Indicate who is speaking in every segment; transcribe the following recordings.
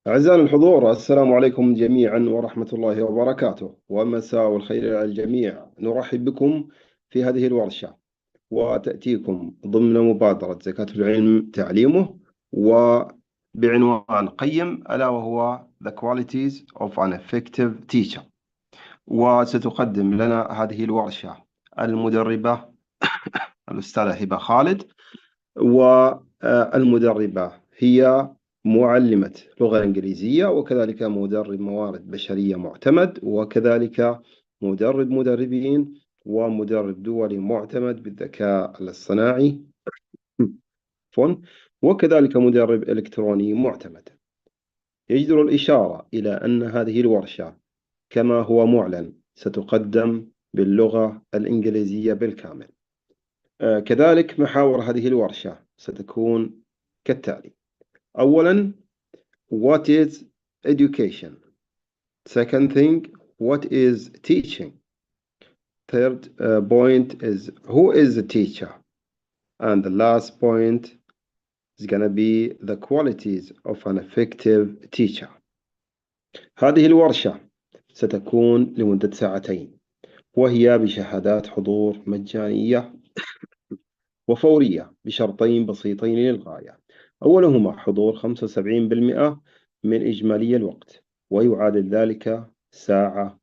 Speaker 1: أعزائي الحضور، السلام عليكم جميعا ورحمة الله وبركاته، ومساء الخير على الجميع. نرحب بكم في هذه الورشة، وتأتيكم ضمن مبادرة زكاة العلم تعليمه، وبعنوان قيم ألا وهو The Qualities of an Effective Teacher. وستقدم لنا هذه الورشة المدربة الأستاذة هبة خالد، والمدربة هي معلمة لغة إنجليزية، وكذلك مدرب موارد بشرية معتمد، وكذلك مدرب مدربين، ومدرب دولي معتمد بالذكاء الاصطناعي وكذلك مدرب إلكتروني معتمد. يجدر الإشارة إلى أن هذه الورشة كما هو معلن ستقدم باللغة الإنجليزية بالكامل. كذلك محاور هذه الورشة ستكون كالتالي: أولاً، what is education? Second thing, what is teaching? Third point is who is the teacher? And the last point is gonna be the qualities of an effective teacher. هذه الورشة ستكون لمدة 2 ساعات، وهي بشهادات حضور مجانية وفورية بشرطين بسيطين للغاية. أولهما حضور 75% من إجمالي الوقت، ويعادل ذلك 1.5 ساعة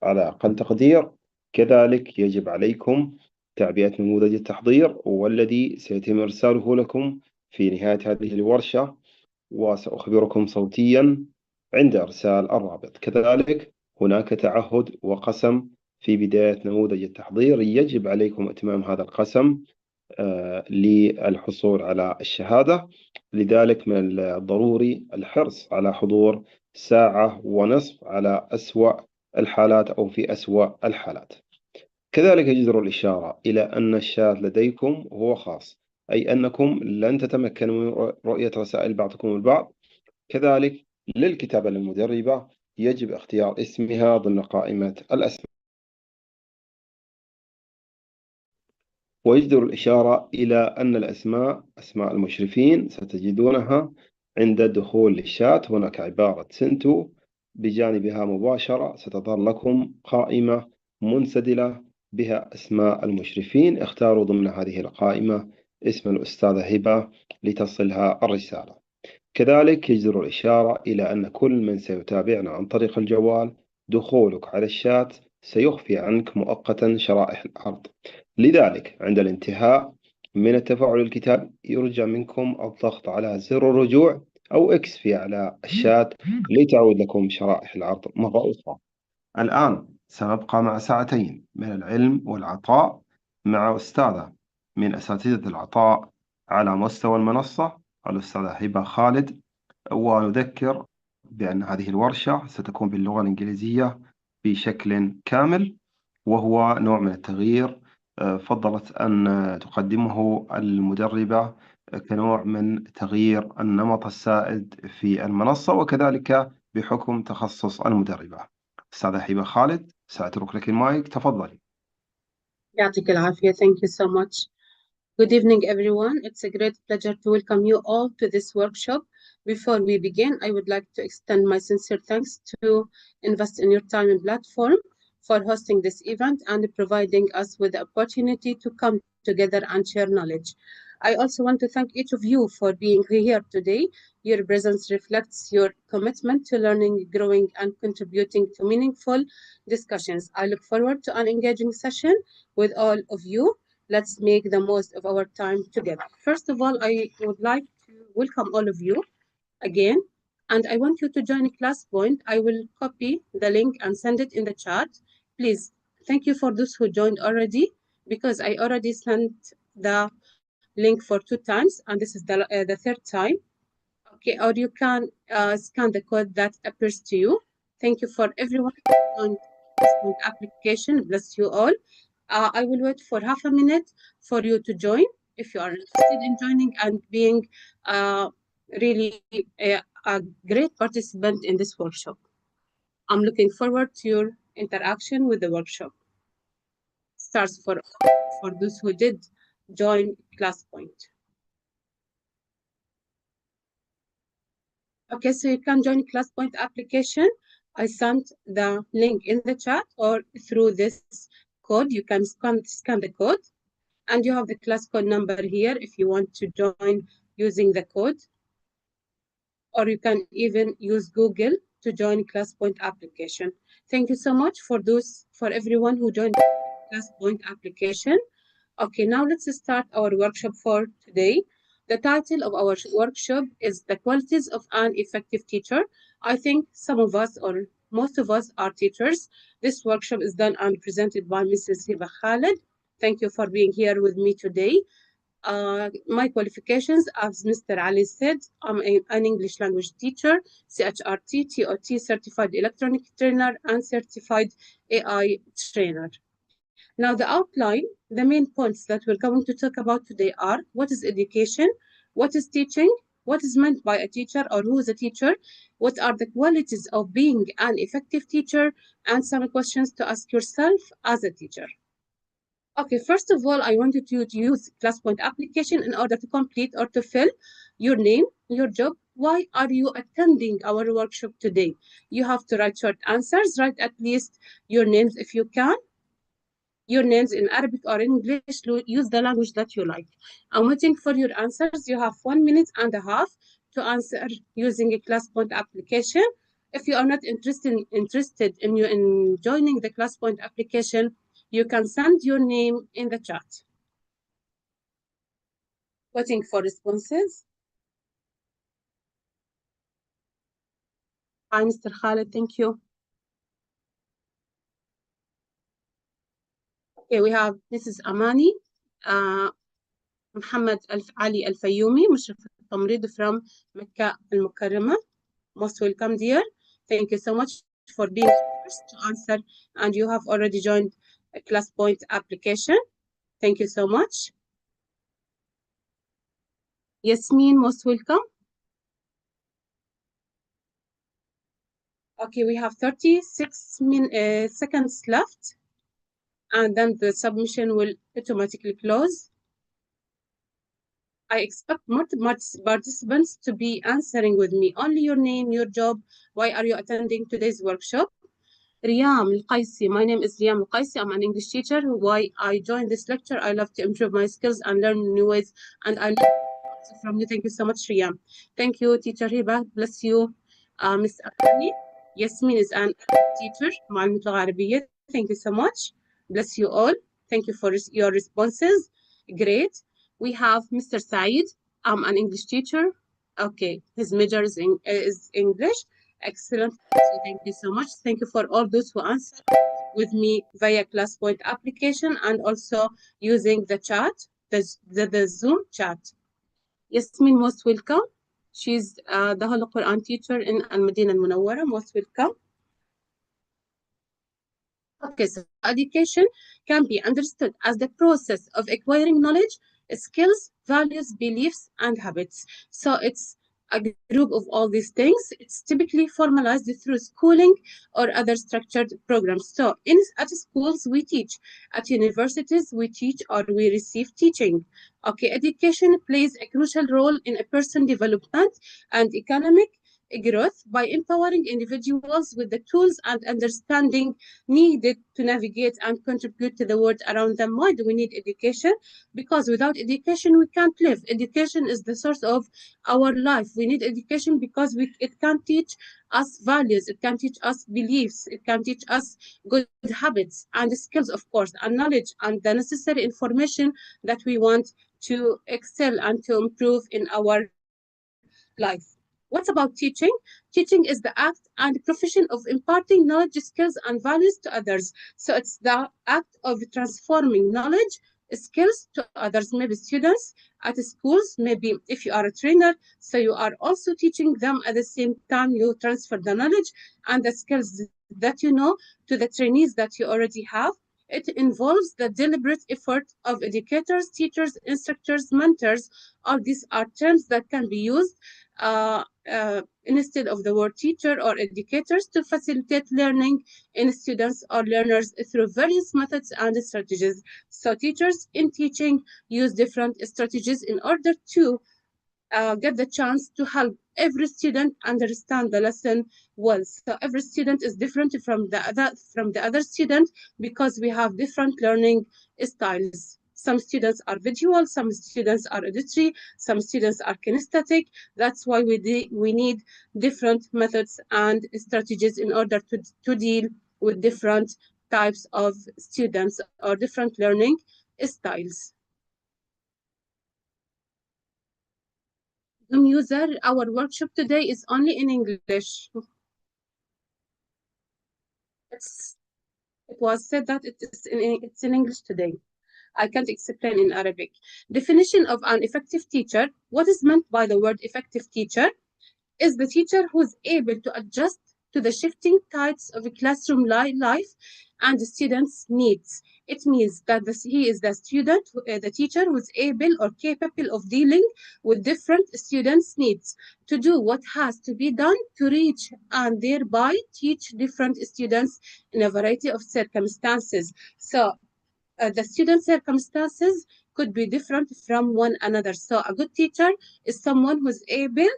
Speaker 1: على أقل تقدير. كذلك يجب عليكم تعبئة نموذج التحضير، والذي سيتم إرساله لكم في نهاية هذه الورشة، وسأخبركم صوتيا عند إرسال الرابط. كذلك هناك تعهد وقسم في بداية نموذج التحضير، يجب عليكم إتمام هذا القسم للحصول على الشهادة. لذلك من الضروري الحرص على حضور 1.5 ساعة على أسوأ الحالات أو في أسوأ الحالات. كذلك يجدر الإشارة إلى أن الشات لديكم هو خاص، أي أنكم لن تتمكنوا من رؤية رسائل بعضكم البعض. كذلك للكتابة للمدربة يجب اختيار اسمها ضمن قائمة الأسماء. ويجدر الإشارة إلى أن الأسماء أسماء المشرفين ستجدونها عند الدخول للشات. هناك عبارة سنتو بجانبها مباشرة ستظهر لكم قائمة منسدلة بها أسماء المشرفين. اختاروا ضمن هذه القائمة اسم الأستاذة هبة لتصلها الرسالة. كذلك يجدر الإشارة إلى أن كل من سيتابعنا عن طريق الجوال دخولك على الشات سيخفي عنك مؤقتا شرائح العرض. لذلك عند الانتهاء من التفاعل الكتابي يرجى منكم الضغط على زر الرجوع أو إكس في على الشات لتعود لكم شرائح العرض مرة أخرى. الآن سنبقى مع 2 ساعات من العلم والعطاء مع أستاذة من أساتذة العطاء على مستوى المنصة، الأستاذة هبة خالد. ونذكر بأن هذه الورشة ستكون باللغة الإنجليزية بشكل كامل، وهو نوع من التغيير فضلت أن تقدمه المدربة كنوع من تغيير النمط السائد في المنصة، وكذلك بحكم تخصص المدربة. أستاذة هبة خالد، سأترك لك المايك، تفضلي.
Speaker 2: يعطيك العافية. Thank you so much. Good evening, everyone. It's a great pleasure to welcome you all to this workshop. Before we begin, I would like to extend my sincere thanks to Invest in Your Time and Platform for hosting this event and providing us with the opportunity to come together and share knowledge. I also want to thank each of you for being here today. Your presence reflects your commitment to learning, growing, and contributing to meaningful discussions. I look forward to an engaging session with all of you. Let's make the most of our time together. First of all, I would like to welcome all of you again, and I want you to join ClassPoint. I will copy the link and send it in the chat. Please, thank you for those who joined already, because I already sent the link for 2 times, and this is the 3rd time. Okay, or you can scan the code that appears to you. Thank you for everyone on this application. Bless you all. I will wait for half a minute for you to join if you are interested in joining and being really a great participant in this workshop. I'm looking forward to your interaction with the workshop. Stars for those who did join ClassPoint. Okay, so you can join ClassPoint application. I sent the link in the chat, or through this code. You can scan the code, and you have the class code number here if you want to join using the code. Or you can even use Google to join ClassPoint application. Thank you so much for everyone who joined ClassPoint application. Okay, now let's start our workshop for today. The title of our workshop is The Qualities of an Effective Teacher. I think some of us or most of us are teachers. This workshop is done and presented by Mrs. Hiba Khaled. Thank you for being here with me today. My qualifications, as Mr. Ali said, I'm an English language teacher, CHRT, TOT, certified electronic trainer, and certified AI trainer. Now, the outline, the main points that we're going to talk about today are: what is education? What is teaching? What is meant by a teacher or who is a teacher? What are the qualities of being an effective teacher? And some questions to ask yourself as a teacher. Okay, first of all, I wanted you to use ClassPoint application in order to complete or to fill your name, your job. Why are you attending our workshop today? You have to write short answers, write at least your names if you can, your names in Arabic or English, use the language that you like. I'm waiting for your answers. You have 1.5 minutes to answer using a ClassPoint application. If you are not interested in joining the ClassPoint application, you can send your name in the chat. Waiting for responses. Hi, Mr. Khaled, thank you. Okay, we have Mrs. Amani, Muhammad Ali Al-Fayoumi, Mushraf Al-Tamrid from Mecca Al-Mukarramah. Most welcome, dear. Thank you so much for being first to answer, and you have already joined a ClassPoint application. Thank you so much. Yasmin, most welcome. Okay, we have 36 seconds left, and then the submission will automatically close. I expect more participants to be answering with me. Only your name, your job. Why are you attending today's workshop? Riyam Al-Qaisi. My name is Riyam Al-Qaisi. I'm an English teacher. Why I joined this lecture? I love to improve my skills and learn new ways. And I learn from you. Thank you so much, Riyam. Thank you, Teacher Hiba. Bless you. Ms. Akani. Yasmin is an teacher. معلمة لغة عربية. Thank you so much. Bless you all. Thank you for your responses. Great. We have Mr. Saeed. I'm an English teacher. Okay, his major is English. Excellent. So thank you so much. Thank you for all those who answered with me via ClassPoint application and also using the chat, the Zoom chat. Yasmin, most welcome. She's the Holy Quran teacher in Al-Madinah Al-Munawwara. Most welcome. Okay, so education can be understood as the process of acquiring knowledge, skills, values, beliefs, and habits. So it's a group of all these things. It's typically formalized through schooling or other structured programs. So at schools, we teach. At universities, we teach or we receive teaching. Okay, education plays a crucial role in a person's development and economic growth by empowering individuals with the tools and understanding needed to navigate and contribute to the world around them. Why do we need education? Because without education, we can't live. Education is the source of our life. We need education because it can teach us values, it can teach us beliefs, it can teach us good habits and skills, of course, and knowledge and the necessary information that we want to excel and to improve in our life. What's about teaching? Teaching is the act and profession of imparting knowledge, skills, and values to others. So it's the act of transforming knowledge, skills to others, maybe students at schools, maybe if you are a trainer, so you are also teaching them at the same time you transfer the knowledge and the skills that you know to the trainees that you already have. It involves the deliberate effort of educators, teachers, instructors, mentors. All these are terms that can be used instead of the word teacher or educators to facilitate learning in students or learners through various methods and strategies. So teachers in teaching use different strategies in order to get the chance to help every student understand the lesson well. So every student is different from the other student because we have different learning styles. Some students are visual, some students are auditory, some students are kinesthetic. That's why we need different methods and strategies in order to deal with different types of students or different learning styles. Zoom user, our workshop today is only in English. It was said that it's in English today. I can't explain in Arabic. Definition of an effective teacher. What is meant by the word effective teacher? Is the teacher who is able to adjust to the shifting tides of a classroom life and the students' needs. It means that he is the teacher who is able or capable of dealing with different students' needs to do what has to be done to reach and thereby teach different students in a variety of circumstances. So the student circumstances could be different from one another. So a good teacher is someone who's able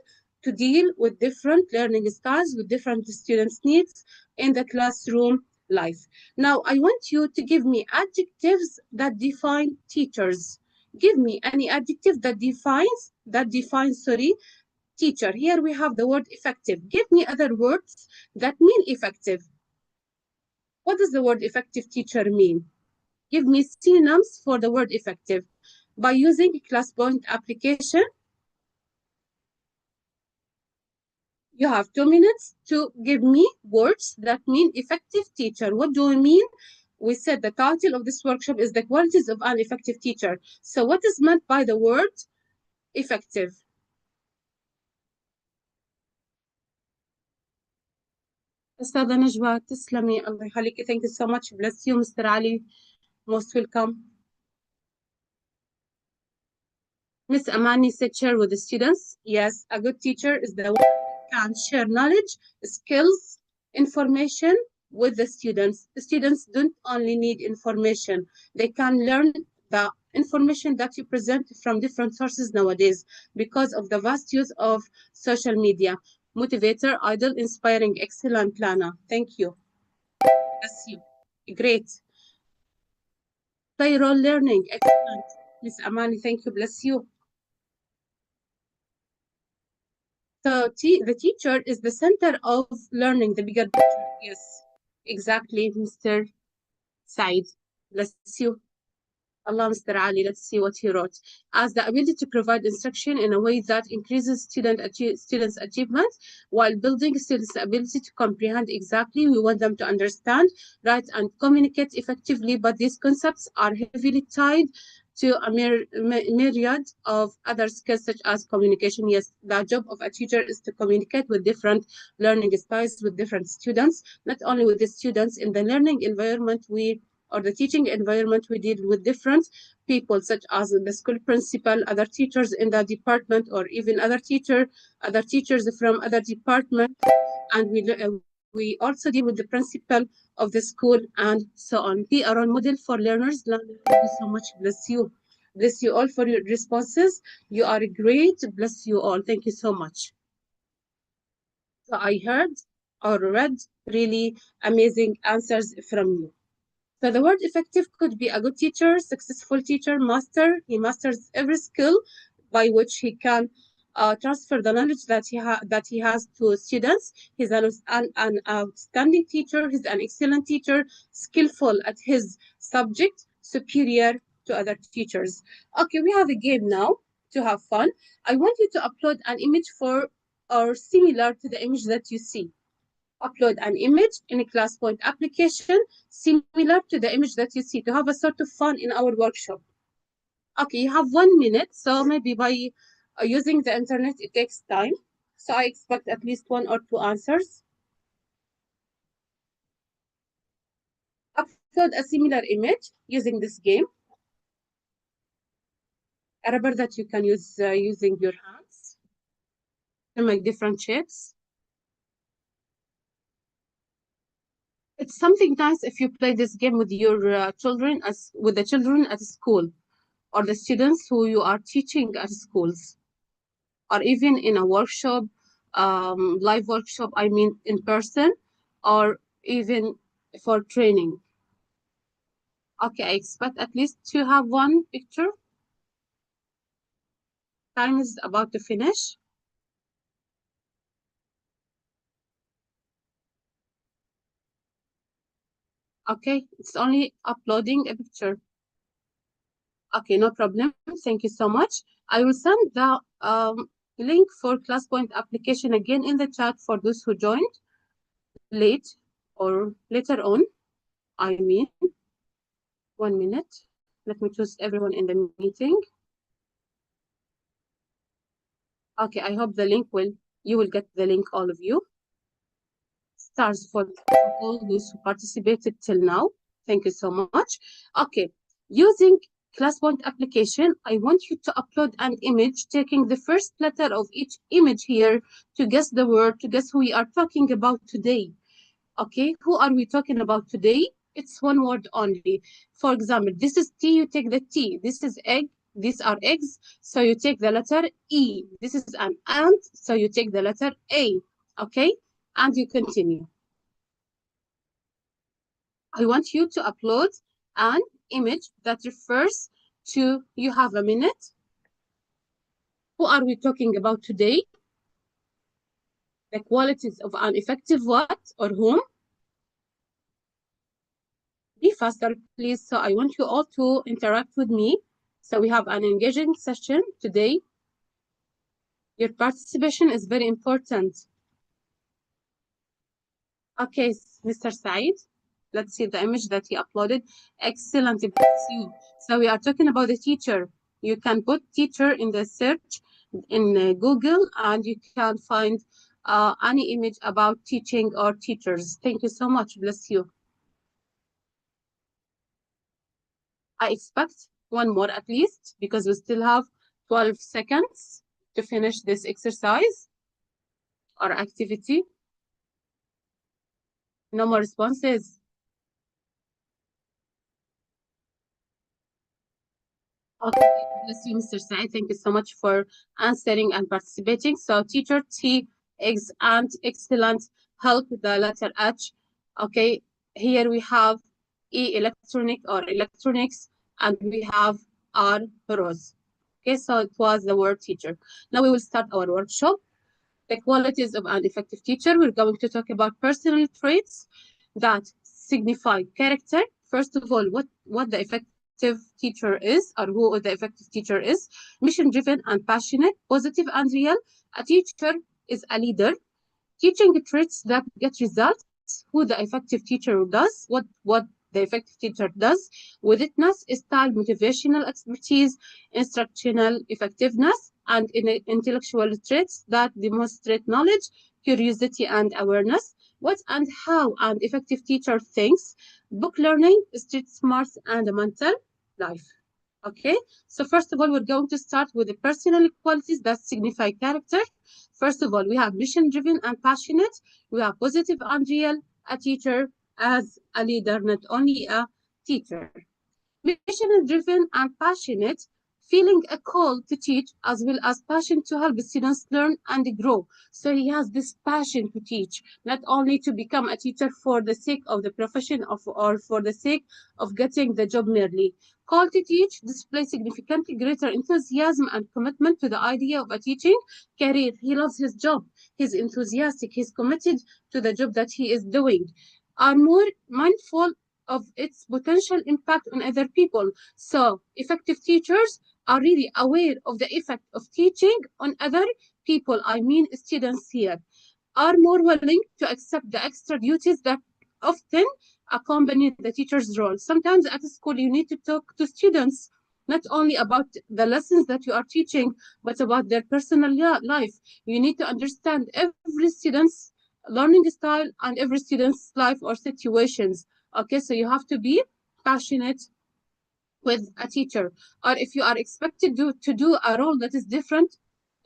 Speaker 2: to deal with different learning styles, with different students' needs in the classroom life. Now, I want you to give me adjectives that define teachers. Give me any adjective that defines, teacher. Here we have the word effective. Give me other words that mean effective. What does the word effective teacher mean? Give me synonyms for the word effective. By using ClassPoint application, you have 2 minutes to give me words that mean effective teacher. What do we mean? We said the title of this workshop is the qualities of an effective teacher. So what is meant by the word effective? أستاذة نجوى تسلمي الله يخليكي. Thank you so much. Bless you, Mr. Ali. Most welcome. Miss Amani said share with the students. Yes, a good teacher is the one who can share knowledge, skills, information with the students. The students don't only need information. They can learn the information that you present from different sources nowadays because of the vast use of social media. Motivator, idol, inspiring, excellent, Lana. Thank you. Bless you. Great. Play role learning, excellent. Miss Amani, thank you. Bless you. So the teacher is the center of learning, the bigger picture. Yes, exactly, Mr. Said. Bless you. Allah, Mr. Ali, let's see what he wrote. As the ability to provide instruction in a way that increases students' achievement while building students' ability to comprehend exactly. We want them to understand, write, and communicate effectively, but these concepts are heavily tied to a myriad of other skills such as communication. Yes, the job of a teacher is to communicate with different learning styles, with different students, not only with the students in the learning environment or the teaching environment, we deal with different people, such as the school principal, other teachers in the department, or even other teachers from other departments. And we also deal with the principal of the school and so on. Be a role model for learners. Thank you so much. Bless you. Bless you all for your responses. You are great. Bless you all. Thank you so much. So I heard or read really amazing answers from you. So the word effective could be a good teacher, successful teacher, master. He masters every skill by which he can transfer the knowledge that he has to students. He's an outstanding teacher. He's an excellent teacher, skillful at his subject, superior to other teachers. Okay, we have a game now to have fun. I want you to upload an image or similar to the image that you see. Upload an image in a ClassPoint application similar to the image that you see to have a sort of fun in our workshop. Okay, you have 1 minute, so maybe by using the internet, it takes time. So I expect at least 1 or 2 answers. Upload a similar image using this game. A rubber that you can use using your hands to make different shapes. It's something nice if you play this game with your children, with the children at school, or the students who you are teaching at schools. or even in a workshop, live workshop, I mean in person, or even for training. Okay, I expect at least to have one picture. Time is about to finish. Okay, it's only uploading a picture. Okay, no problem. Thank you so much. I will send the link for ClassPoint application again in the chat for those who joined late or later on. I mean, 1 minute. Let me choose everyone in the meeting. Okay, I hope the link you will get the link, all of you. Stars for all those who participated till now. Thank you so much. Okay, using ClassPoint application, I want you to upload an image taking the first letter of each image here to guess the word, to guess who we are talking about today. Okay, who are we talking about today? It's one word only. For example, this is T, you take the T. This is egg, these are eggs, so you take the letter E. This is an ant, so you take the letter A. Okay, and you continue. I want you to upload an image that refers to, you have a minute. Who are we talking about today? The qualities of an effective what or whom? Be faster, please. So I want you all to interact with me. So we have an engaging session today. Your participation is very important. Okay, Mr. Said, let's see the image that he uploaded. Excellent, so we are talking about the teacher. You can put teacher in the search in Google and you can find any image about teaching or teachers. Thank you so much, bless you. I expect one more at least because we still have 12 seconds to finish this exercise or activity. No more responses. Okay, bless you, Mr. Said. Thank you so much for answering and participating. So teacher, T, X, and excellent, help, the letter H. Okay, here we have E, electronic or electronics, and we have R, rose. Okay, so it was the word teacher. Now we will start our workshop. The qualities of an effective teacher. We're going to talk about personal traits that signify character. First of all, what the effective teacher is, or who the effective teacher is. Mission-driven and passionate, positive and real. A teacher is a leader. Teaching traits that get results. Who the effective teacher does, what the effective teacher does. Witness, style, motivational expertise, instructional effectiveness, and intellectual traits that demonstrate knowledge, curiosity, and awareness. What and how an effective teacher thinks. Book learning, street smarts, and mental life. Okay, so first of all, we're going to start with the personal qualities that signify character. First of all, we have mission-driven and passionate. We have positive and real, a teacher as a leader, not only a teacher. Mission-driven and passionate, feeling a call to teach as well as passion to help students learn and grow. So he has this passion to teach, not only to become a teacher for the sake of the profession or for the sake of getting the job merely. Call to teach displays significantly greater enthusiasm and commitment to the idea of a teaching career. He loves his job. He's enthusiastic. He's committed to the job that he is doing. Are more mindful of its potential impact on other people. So effective teachers are really aware of the effect of teaching on other people, I mean students here, are more willing to accept the extra duties that often accompany the teacher's role. Sometimes at school you need to talk to students not only about the lessons that you are teaching, but about their personal life. You need to understand every student's learning style and every student's life or situations. Okay, so you have to be passionate with a teacher. Or if you are expected to do a role that is different,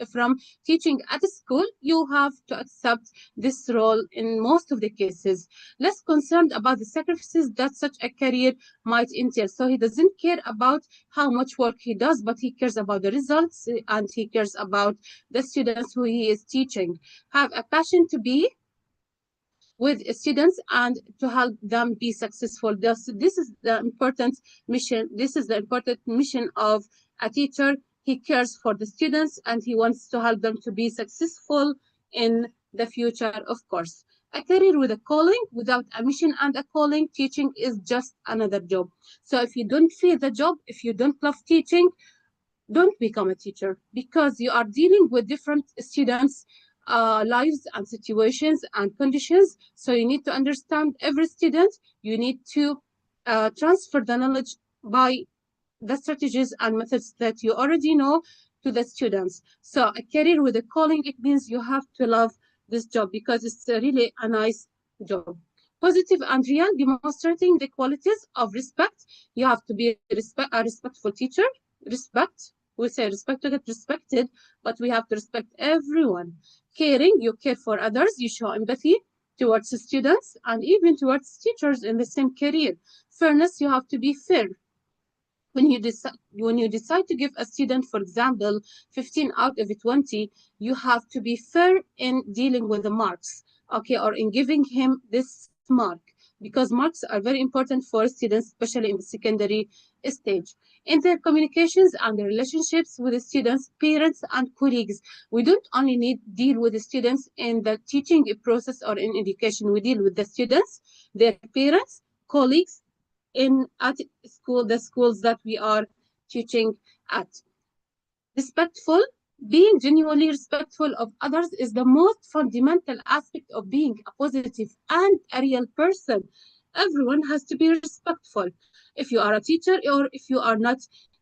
Speaker 2: from teaching at school, you have to accept this role in most of the cases. Less concerned about the sacrifices that such a career might entail. So he doesn't care about how much work he does, but he cares about the results and he cares about the students who he is teaching. Have a passion to be with students and to help them be successful. This is the important mission. This is the important mission of a teacher. He cares for the students and he wants to help them to be successful in the future, of course. A career with a calling, without a mission and a calling, teaching is just another job. So if you don't feel the job, if you don't love teaching, don't become a teacher, because you are dealing with different students' lives and situations and conditions. So you need to understand every student. You need to transfer the knowledge by the strategies and methods that you already know to the students. So a career with a calling, it means you have to love this job because it's really a nice job. Positive and real, demonstrating the qualities of respect. You have to be a respectful teacher. Respect, we say respect to get respected, but we have to respect everyone. Caring, you care for others, you show empathy towards the students and even towards teachers in the same career. Fairness, you have to be fair. When you decide to give a student, for example, 15 out of 20, you have to be fair in dealing with the marks, okay, or in giving him this mark, because marks are very important for students, especially in the secondary stage. In their communications and their relationships with the students, parents, and colleagues, we don't only deal with the students in the teaching process or in education. We deal with the students, their parents, colleagues, at school, the schools that we are teaching at. Respectful, being genuinely respectful of others is the most fundamental aspect of being a positive and a real person. Everyone has to be respectful, if you are a teacher or if you are not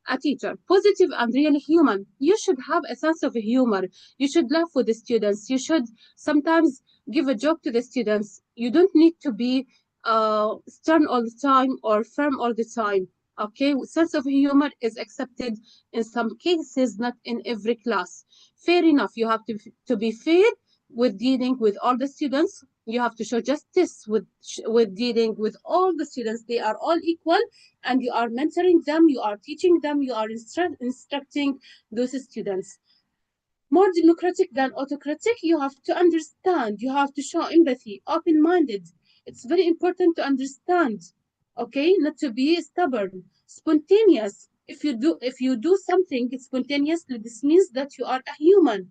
Speaker 2: a teacher. Positive and really human. You should have a sense of humor. You should laugh with the students. You should sometimes give a joke to the students. You don't need to be stern all the time or firm all the time. Okay, sense of humor is accepted in some cases, not in every class. Fair enough. You have to be fair with dealing with all the students. You have to show justice with dealing with all the students. They are all equal, and you are mentoring them, you are teaching them, you are instructing those students. More democratic than autocratic, you have to understand, you have to show empathy, open-minded. It's very important to understand, okay, not to be stubborn. Spontaneous. If you do something spontaneously, this means that you are a human.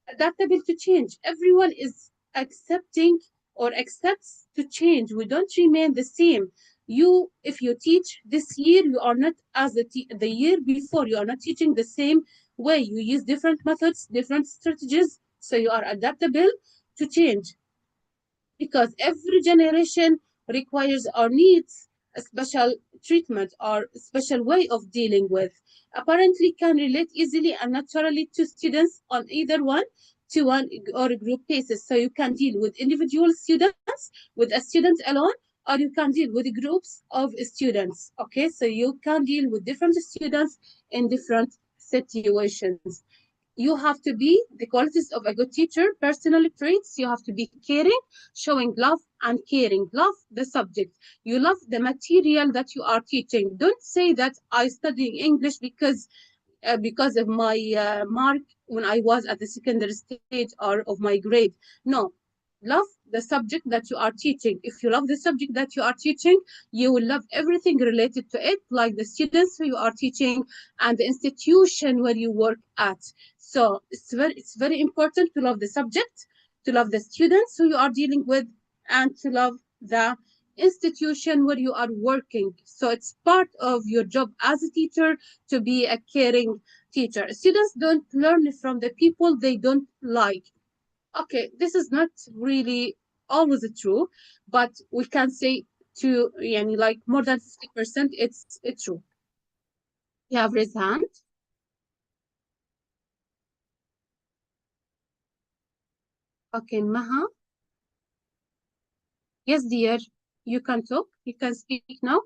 Speaker 2: Adaptable to change. Everyone is accepting or accepts to change. We don't remain the same. If you teach this year, you are not as the year before. You are not teaching the same way. You use different methods, different strategies. So you are adaptable to change, because every generation requires or needs a special treatment or special way of dealing with. Apparently can relate easily and naturally to students on either one-to-one or group basis. So you can deal with individual students, with a student alone, or you can deal with groups of students. Okay, so you can deal with different students in different situations. You have to be the qualities of a good teacher, personal traits. You have to be caring, showing love and caring. Love the subject. You love the material that you are teaching. Don't say that I study English because of my mark when I was at the secondary stage or of my grade. No, love the subject that you are teaching. If you love the subject that you are teaching, you will love everything related to it, like the students who you are teaching and the institution where you work at. So it's very important to love the subject, to love the students who you are dealing with, and to love the institution where you are working. So it's part of your job as a teacher to be a caring teacher. Students don't learn from the people they don't like. Okay, this is not really always true, but we can say to like more than 50% it's true. You have raised hand. Okay, Maha. Yes, dear. You can talk. You can speak now.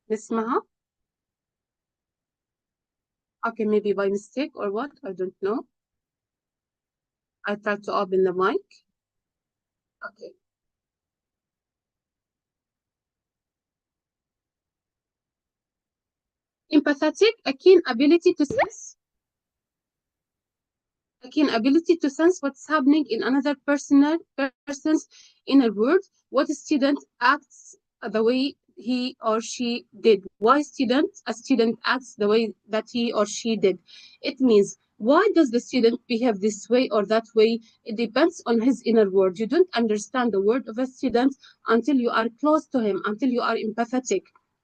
Speaker 2: Miss Maha? Okay, maybe by mistake or what? I don't know. I tried to open the mic. Okay. Empathetic, a keen ability to sense what's happening in another person's inner world. What a student acts the way he or she did. Why a student acts the way that he or she did. It means, why does the student behave this way or that way? It depends on his inner world. You don't understand the word of a student until you are close to him, until you are empathetic.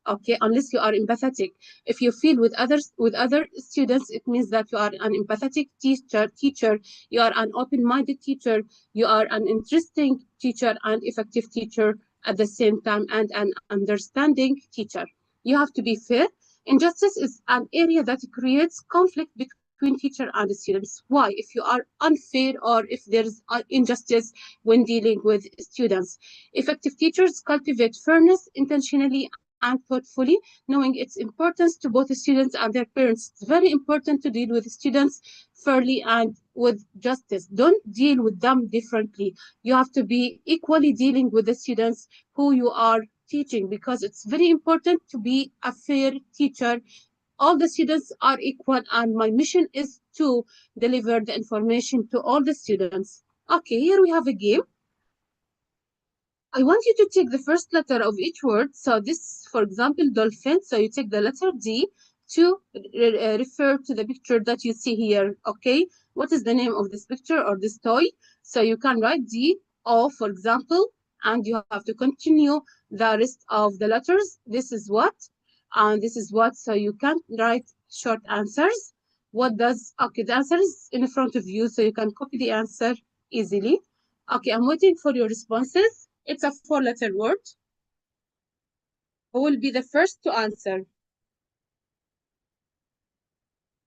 Speaker 2: Okay, unless you are empathetic. If you feel with other students, it means that you are an empathetic teacher, you are an open-minded teacher, you are an interesting teacher and effective teacher at the same time, and an understanding teacher. You have to be fair. Injustice is an area that creates conflict between teacher and students. Why? If you are unfair or if there's injustice when dealing with students. Effective teachers cultivate fairness intentionally and thoughtfully, knowing its importance to both the students and their parents. It's very important to deal with students fairly and with justice. Don't deal with them differently. You have to be equally dealing with the students who you are teaching, because it's very important to be a fair teacher. All the students are equal, and my mission is to deliver the information to all the students. Okay, here we have a game. I want you to take the first letter of each word. So this, for example, dolphin. So you take the letter D to refer to the picture that you see here. Okay, what is the name of this picture or this toy? So you can write D, O, for example, and you have to continue the rest of the letters. This is what, and this is what. So you can write short answers. What does, okay, the answer is in front of you, so you can copy the answer easily. Okay, I'm waiting for your responses. It's a 4-letter word. Who will be the first to answer?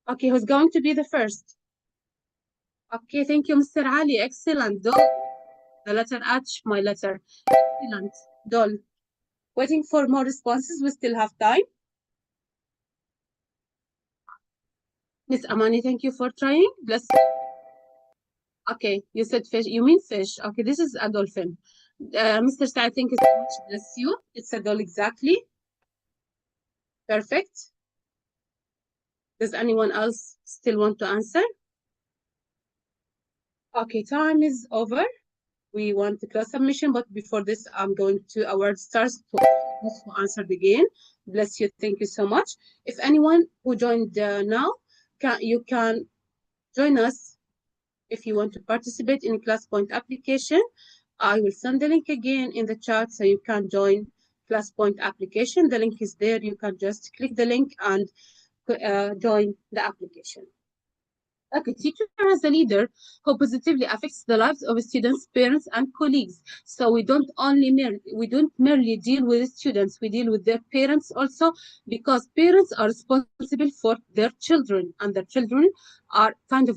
Speaker 2: Okay, who's going to be the first? Okay, thank you, Mr. Ali. Excellent. Dol. The letter H, my letter. Excellent. Dol. Waiting for more responses. We still have time. Miss Amani, thank you for trying. Bless you. Okay, you said fish. You mean fish. Okay, this is a dolphin. Mr. Saad, thank you so much. Bless you. It's a doll exactly. Perfect. Does anyone else still want to answer? Okay, time is over. We want to close submission, but before this, I'm going to award stars to those who answered again. Bless you. Thank you so much. If anyone who joined now, you can join us if you want to participate in ClassPoint application. I will send the link again in the chat so you can join ClassPoint application. The link is there. You can just click the link and join the application. Okay, teacher as a leader who positively affects the lives of students, parents, and colleagues. So we don't merely deal with students, we deal with their parents also, because parents are responsible for their children, and their children are kind of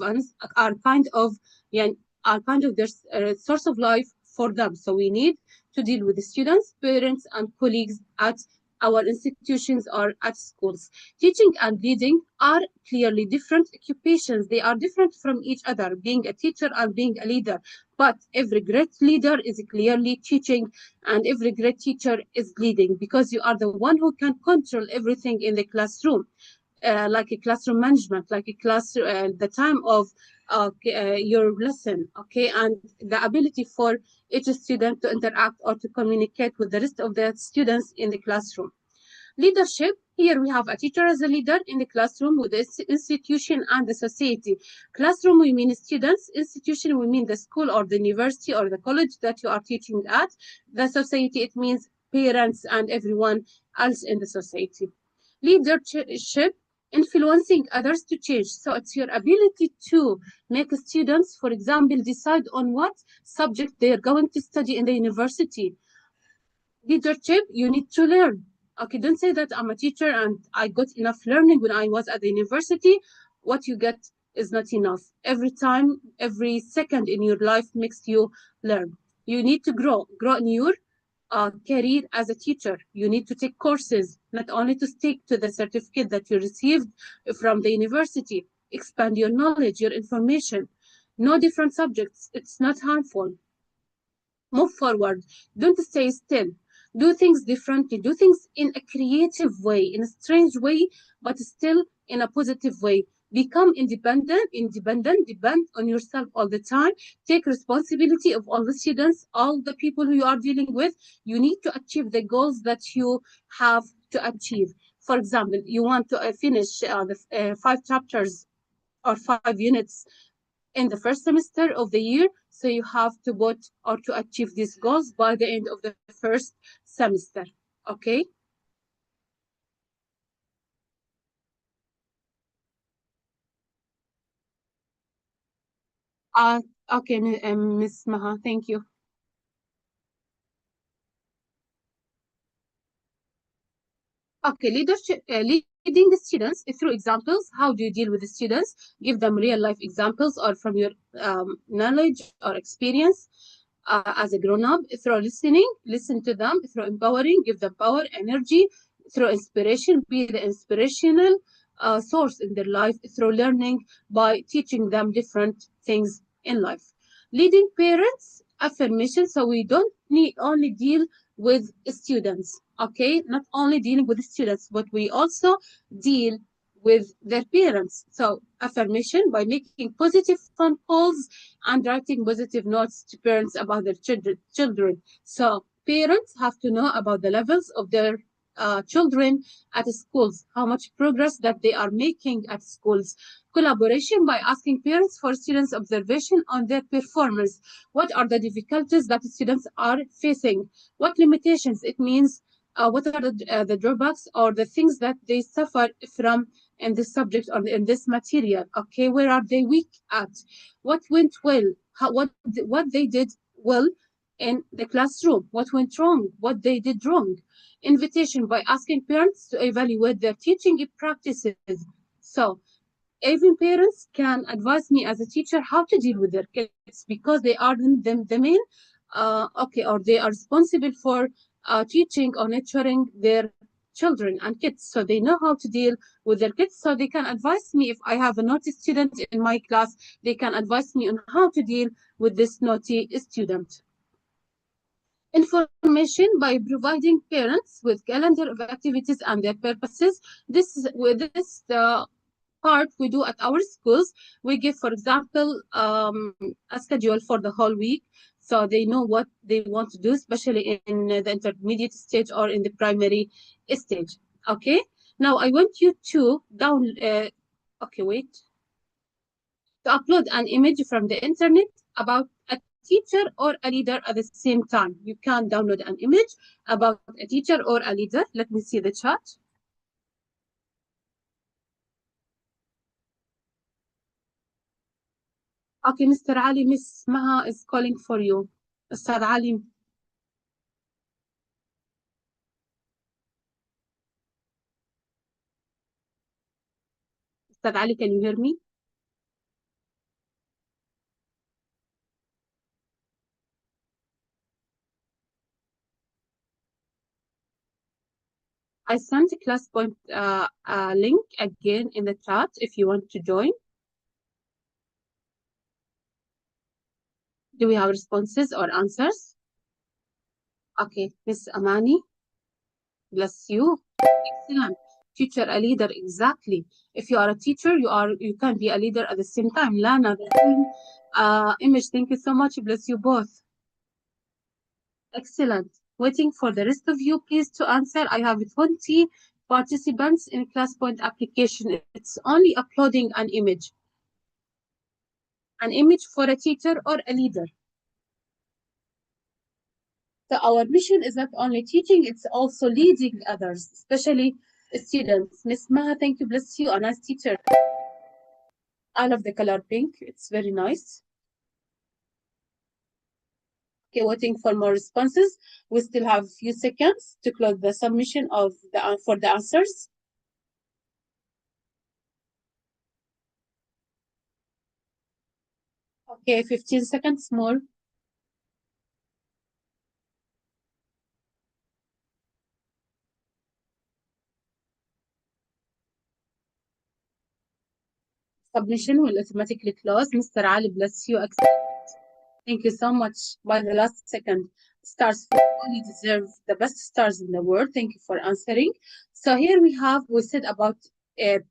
Speaker 2: their source of life for them. So we need to deal with the students, parents, and colleagues at our institutions or at schools. Teaching and leading are clearly different occupations. They are different from each other, being a teacher and being a leader. But every great leader is clearly teaching, and every great teacher is leading, because you are the one who can control everything in the classroom. Like a classroom management, like a class, the time of your lesson, okay, and the ability for each student to interact or to communicate with the rest of the students in the classroom. Leadership, here we have a teacher as a leader in the classroom with the institution and the society. Classroom, we mean students. Institution, we mean the school or the university or the college that you are teaching at. The society, it means parents and everyone else in the society. Leadership, influencing others to change. So it's your ability to make students, for example, decide on what subject they are going to study in the university. Leadership, you need to learn. Okay, don't say that I'm a teacher and I got enough learning when I was at the university. What you get is not enough. Every time, every second in your life makes you learn. You need to grow in your career as a teacher. You need to take courses, not only to stick to the certificate that you received from the university. Expand your knowledge, your information. No different subjects. It's not harmful. Move forward. Don't stay still. Do things differently. Do things in a creative way, in a strange way, but still in a positive way. Become independent, depend on yourself all the time. Take responsibility of all the students, all the people who you are dealing with. You need to achieve the goals that you have to achieve. For example, you want to finish the 5 chapters or 5 units in the first semester of the year. So you have to put or to achieve these goals by the end of the first semester. Okay. Uh, okay, Miss Maha, thank you. Okay, leadership, leading the students through examples. How do you deal with the students? Give them real life examples or from your knowledge or experience as a grown up. Through listening, listen to them. Through empowering, give them power, energy. Through inspiration, be the inspirational source in their life. Through learning, by teaching them different things in life. Leading parents, affirmation. So we don't need only deal with students, okay? Not only dealing with students, but we also deal with their parents. So affirmation by making positive phone calls and writing positive notes to parents about their children. So parents have to know about the levels of their children at schools, how much progress that they are making at schools. Collaboration by asking parents for students' observation on their performance. What are the difficulties that students are facing? What limitations it means? What are the drawbacks or the things that they suffer from in this subject or in this material? Okay, where are they weak at? What went well? What they did well in the classroom? What went wrong? What they did wrong? Invitation by asking parents to evaluate their teaching practices. So even parents can advise me as a teacher how to deal with their kids because they are the main, okay, or they are responsible for teaching or nurturing their children and kids. So they know how to deal with their kids. So they can advise me if I have a naughty student in my class, they can advise me on how to deal with this naughty student. Information by providing parents with calendar of activities and their purposes. This is with this part we do at our schools. We give, for example, a schedule for the whole week, so they know what they want to do, especially in the intermediate stage or in the primary stage. Okay. Now I want you to okay, wait. To upload an image from the internet about a teacher or a leader at the same time. You can download an image about a teacher or a leader. Let me see the chat. Okay, Mr. Ali, Miss Maha is calling for you. Mr. Ali. Mr. Ali, can you hear me? I sent a class point link again in the chat if you want to join. Do we have responses or answers? Okay, Miss Amani, bless you. Excellent. Teacher, a leader, exactly. If you are a teacher, you can be a leader at the same time. Lana, Image, thank you so much. Bless you both. Excellent. Waiting for the rest of you, please, to answer. I have 20 participants in ClassPoint application. It's only uploading an image for a teacher or a leader. So our mission is not only teaching, it's also leading others, especially students. Miss Maha, thank you, bless you, a nice teacher. I love the color pink. It's very nice. Okay, waiting for more responses. We still have a few seconds to close the submission of for the answers. Okay, 15 seconds more. Submission will automatically close. Mr. Ali, bless you. Thank you so much. By the last second, stars for all, you deserve the best stars in the world. Thank you for answering. So here we said about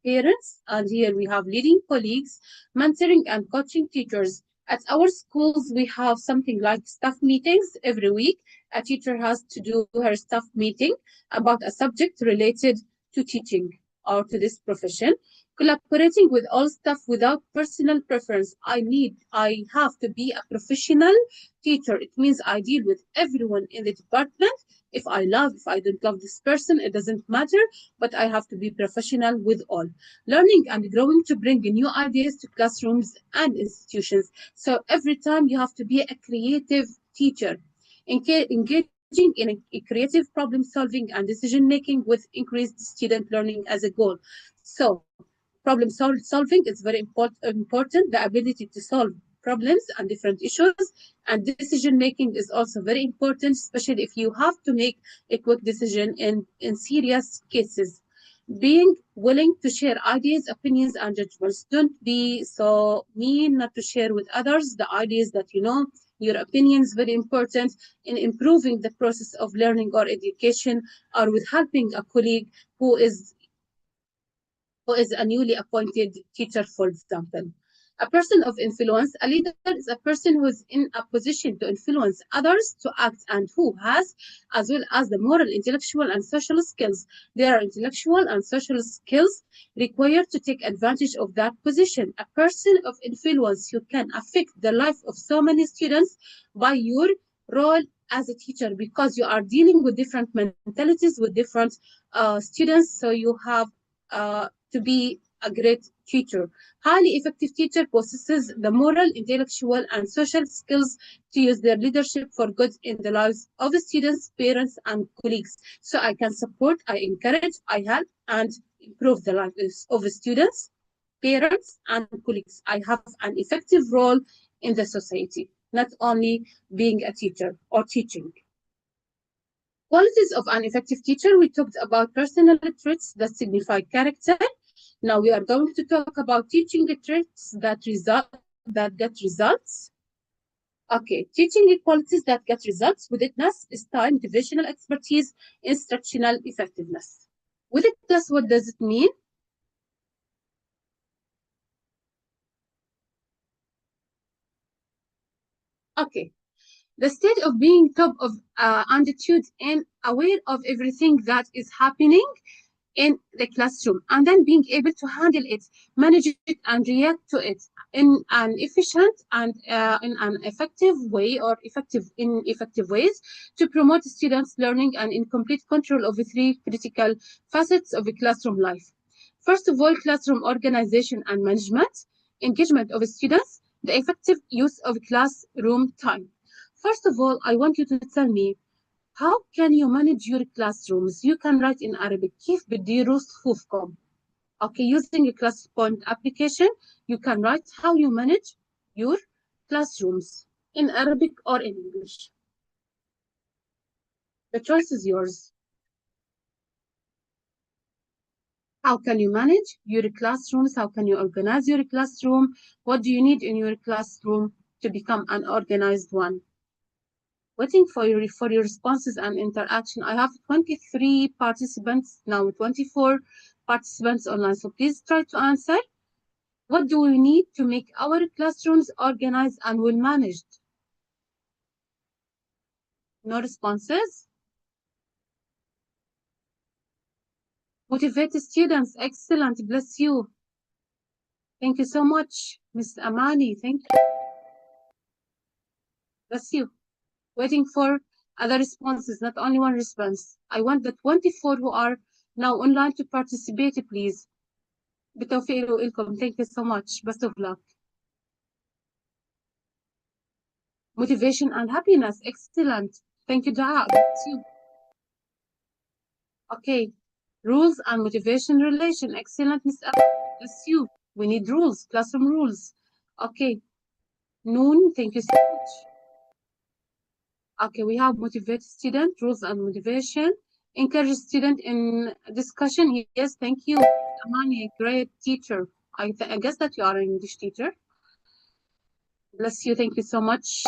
Speaker 2: parents, and here we have leading colleagues, mentoring and coaching teachers. At our schools, we have something like staff meetings every week. A teacher has to do her staff meeting about a subject related to teaching or to this profession. Collaborating with all staff without personal preference. I have to be a professional teacher. It means I deal with everyone in the department. If I don't love this person, it doesn't matter, but I have to be professional with all. Learning and growing to bring new ideas to classrooms and institutions. So every time you have to be a creative teacher. Engaging in a creative problem solving and decision making with increased student learning as a goal. So solving is very important. The ability to solve problems and different issues, and decision making is also very important, especially if you have to make a quick decision in serious cases. Being willing to share ideas, opinions, and judgments. Don't be so mean not to share with others the ideas that you know. Your opinion is very important in improving the process of learning or education, or with helping a colleague who is a newly appointed teacher, for example. A person of influence, a leader is a person who is in a position to influence others to act and who has, as well as the moral, intellectual, and social skills. There are intellectual and social skills required to take advantage of that position. A person of influence, you can affect the life of so many students by your role as a teacher, because you are dealing with different mentalities, with different students, so you have to be a great teacher. Highly effective teacher possesses the moral, intellectual, and social skills to use their leadership for good in the lives of the students, parents, and colleagues. So I can support, I encourage, I help, and improve the lives of the students, parents, and colleagues. I have an effective role in the society, not only being a teacher or teaching. Qualities of an effective teacher. We talked about personal traits that signify character. Now we are going to talk about teaching traits that get results. Okay, teaching qualities that get results: witness, style, motivational expertise, instructional effectiveness. Witness, what does it mean? Okay, the state of being top of attitude and aware of everything that is happening in the classroom, and then being able to handle it, manage it, and react to it in an efficient and in an effective way, or effective ways, to promote students' learning and in complete control of the three critical facets of the classroom life. First of all, classroom organization and management, engagement of students, the effective use of classroom time. First of all, I want you to tell me, how can you manage your classrooms? You can write in Arabic. كيف بتديروا صفوفكم? Okay, using a ClassPoint application, you can write how you manage your classrooms in Arabic or in English. The choice is yours. How can you manage your classrooms? How can you organize your classroom? What do you need in your classroom to become an organized one? Waiting for your responses and interaction. I have 23 participants, now 24 participants online. So please try to answer. What do we need to make our classrooms organized and well managed? No responses? Motivate students. Excellent. Bless you. Thank you so much, Ms. Amani. Thank you. Bless you. Waiting for other responses, not only one response. I want the 24 who are now online to participate, please. بالتوفيق لكم. Thank you so much. Best of luck. Motivation and happiness. Excellent. Thank you, Dua. Bless you. Okay. Rules and motivation relation. Excellent, Ms. Bless you. We need rules, classroom rules. Okay. Noon, thank you so much. Okay, we have motivate student, rules and motivation. Encourage student in discussion. Yes, thank you. Amani, great teacher. I guess that you are an English teacher. Bless you. Thank you so much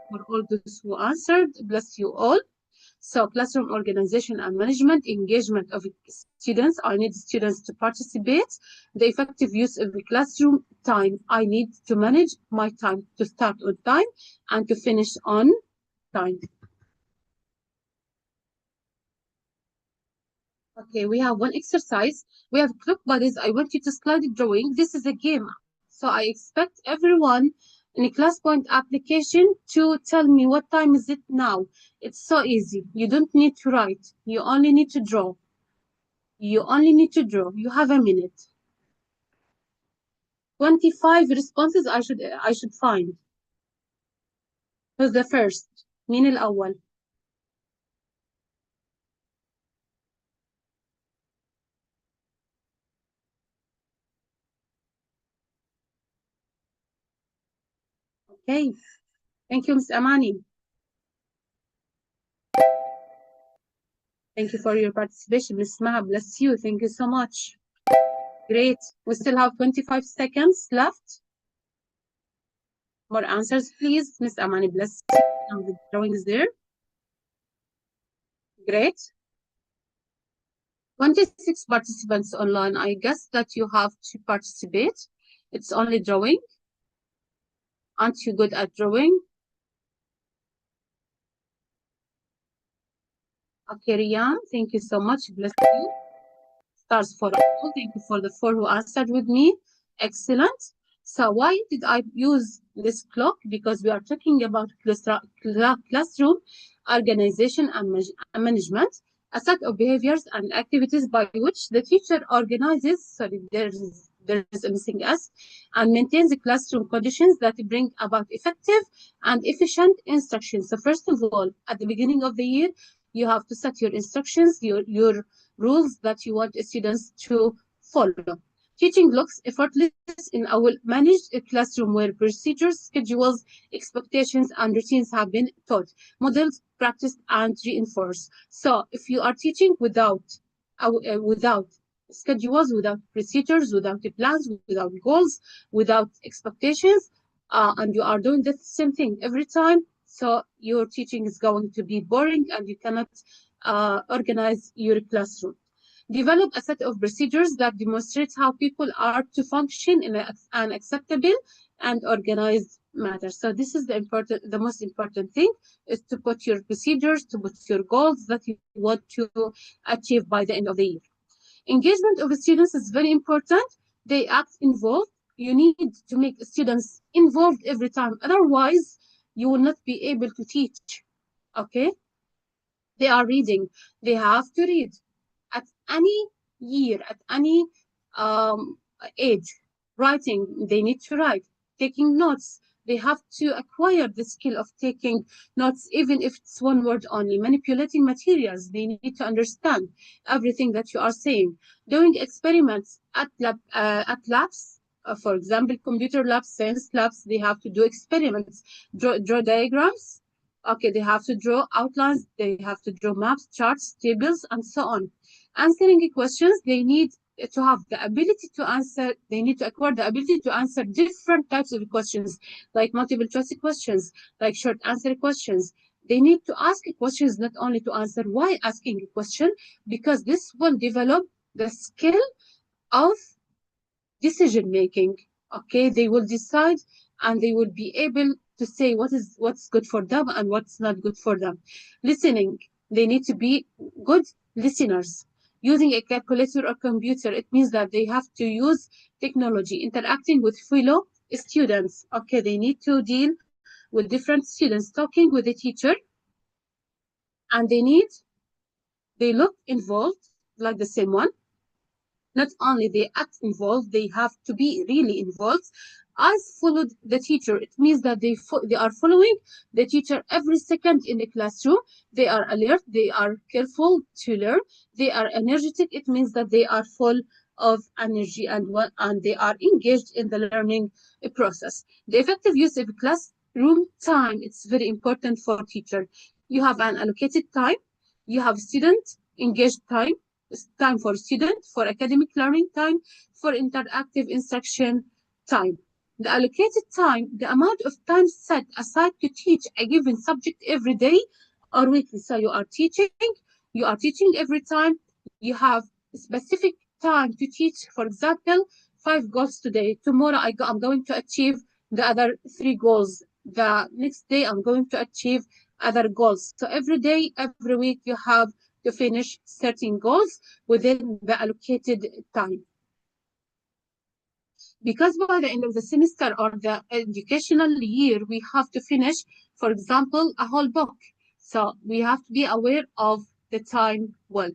Speaker 2: for all those who answered. Bless you all. So classroom organization and management, engagement of students. I need students to participate. The effective use of the classroom time. I need to manage my time to start on time and to finish on time. Okay, we have one exercise. We have clock buddies. I want you to slide a drawing. This is a game. So I expect everyone in a ClassPoint application to tell me what time is it now. It's so easy. You don't need to write. You only need to draw. You only need to draw. You have a minute. 25 responses I should find. Who's the first? مين الأول؟ Okay. Thank you, Ms. Amani. Thank you for your participation, Ms. Maha. Bless you. Thank you so much. Great. We still have 25 seconds left. More answers, please. Ms. Amani, bless you. Now the drawing is there. Great. 26 participants online. I guess that you have to participate. It's only drawing. Aren't you good at drawing? Okay, Riyam, thank you so much. Bless you. Stars for all. Thank you for the 4 who answered with me. Excellent. So why did I use this clock? Because we are talking about classroom organization and management, a set of behaviors and activities by which the teacher organizes, sorry, there is a missing S, and maintains the classroom conditions that bring about effective and efficient instruction. So first of all, at the beginning of the year, you have to set your instructions, your rules that you want students to follow. Teaching looks effortless in our managed classroom where procedures, schedules, expectations, and routines have been taught, modeled, practiced, and reinforced. So if you are teaching without schedules, without procedures, without plans, without goals, without expectations, and you are doing the same thing every time, so your teaching is going to be boring and you cannot organize your classroom. Develop a set of procedures that demonstrate how people are to function in an acceptable and organized manner. So this is the most important thing, is to put your procedures, to put your goals that you want to achieve by the end of the year. Engagement of the students is very important. They act involved. You need to make students involved every time. Otherwise, you will not be able to teach. Okay? They are reading. They have to read. At any year, at any age, writing, they need to write. Taking notes, they have to acquire the skill of taking notes, even if it's one word only. Manipulating materials, they need to understand everything that you are saying. Doing experiments at labs, for example, computer labs, science labs, they have to do experiments, draw diagrams. Okay, they have to draw outlines, they have to draw maps, charts, tables, and so on. Answering questions, they need to have the ability to answer, they need to acquire the ability to answer different types of questions, like multiple choice questions, like short answer questions. They need to ask questions, not only to answer. Why asking a question? Because this will develop the skill of decision making. Okay, they will decide and they will be able to say what's good for them and what's not good for them. Listening, they need to be good listeners. Using a calculator or computer, it means that they have to use technology. Interacting with fellow students. Okay, they need to deal with different students, talking with the teacher, and they look involved like the same one. Not only they act involved, they have to be really involved. As followed the teacher, it means that they are following the teacher every second in the classroom. They are alert, they are careful to learn, they are energetic. It means that they are full of energy and they are engaged in the learning process. The effective use of classroom time, it's very important for teacher. You have an allocated time, you have student engaged time, time for student, for academic learning time, for interactive instruction time. The allocated time, the amount of time set aside to teach a given subject every day or weekly. So you are teaching every time. You have specific time to teach. For example, 5 goals today. Tomorrow I'm going to achieve the other 3 goals. The next day I'm going to achieve other goals. So every day, every week, you have to finish 13 goals within the allocated time. Because by the end of the semester or the educational year, we have to finish, for example, a whole book. So we have to be aware of the time well.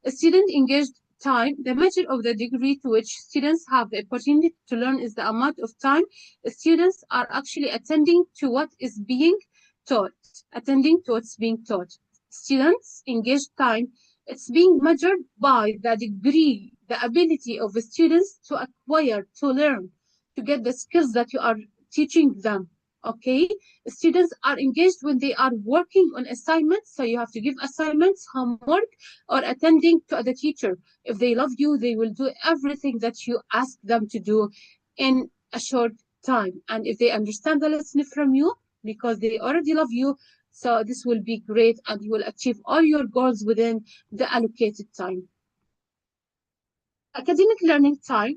Speaker 2: A student engaged time, the measure of the degree to which students have the opportunity to learn is the amount of time students are actually attending to what is being taught, Students engaged time, it's being measured by the degree, the ability of the students to acquire, to learn, to get the skills that you are teaching them. Okay, students are engaged when they are working on assignments, so you have to give assignments, homework, or attending to the teacher. If they love you, they will do everything that you ask them to do in a short time. And if they understand the lesson from you, because they already love you, so this will be great and you will achieve all your goals within the allocated time. Academic learning time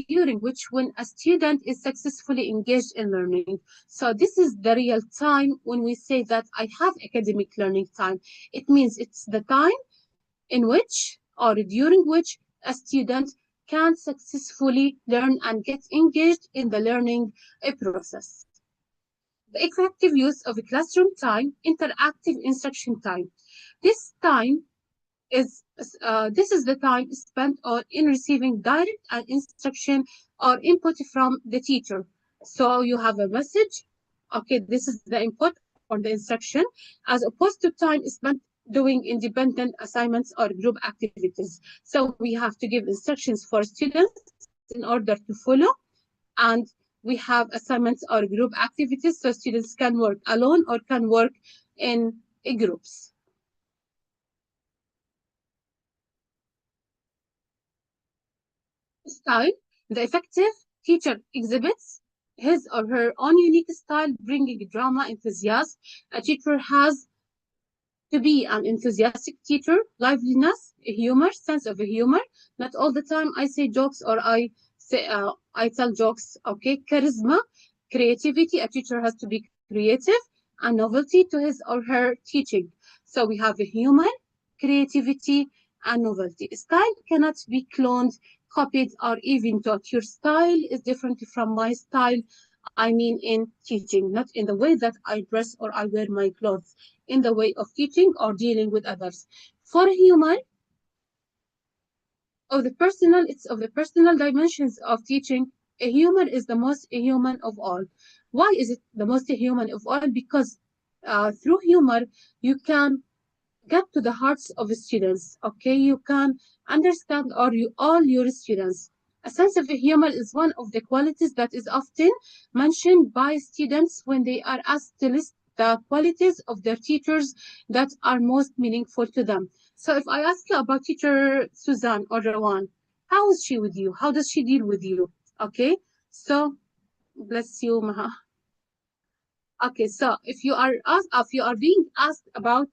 Speaker 2: during which when a student is successfully engaged in learning. So this is the real time when we say that I have academic learning time. It means it's the time in which or during which a student can successfully learn and get engaged in the learning process. The effective use of classroom time, interactive instruction time. This time is this is the time spent in receiving direct instruction or input from the teacher. So you have a message. Okay, this is the input or the instruction, as opposed to time spent doing independent assignments or group activities. So we have to give instructions for students in order to follow, and we have assignments or group activities so students can work alone or can work in groups. Style, the effective teacher exhibits his or her own unique style, bringing drama, enthusiasm. A teacher has to be an enthusiastic teacher, liveliness, humor, sense of humor. Not all the time I say jokes or I tell jokes. Okay, charisma, creativity. A teacher has to be creative and novelty to his or her teaching. So we have humor, creativity, and novelty. Style cannot be cloned, copied, or even taught. Your style is different from my style. I mean in teaching, not in the way that I dress or I wear my clothes, in the way of teaching or dealing with others. For humor, it's of the personal dimensions of teaching. A humor is the most human of all. Why is it the most human of all? Because through humor, you can get to the hearts of the students. Okay, you can understand all your students. A sense of humor is one of the qualities that is often mentioned by students when they are asked to list the qualities of their teachers that are most meaningful to them. So if I ask you about teacher Suzanne or Rawan, how is she with you? How does she deal with you? Okay, so bless you, Maha. Okay, so if you are being asked about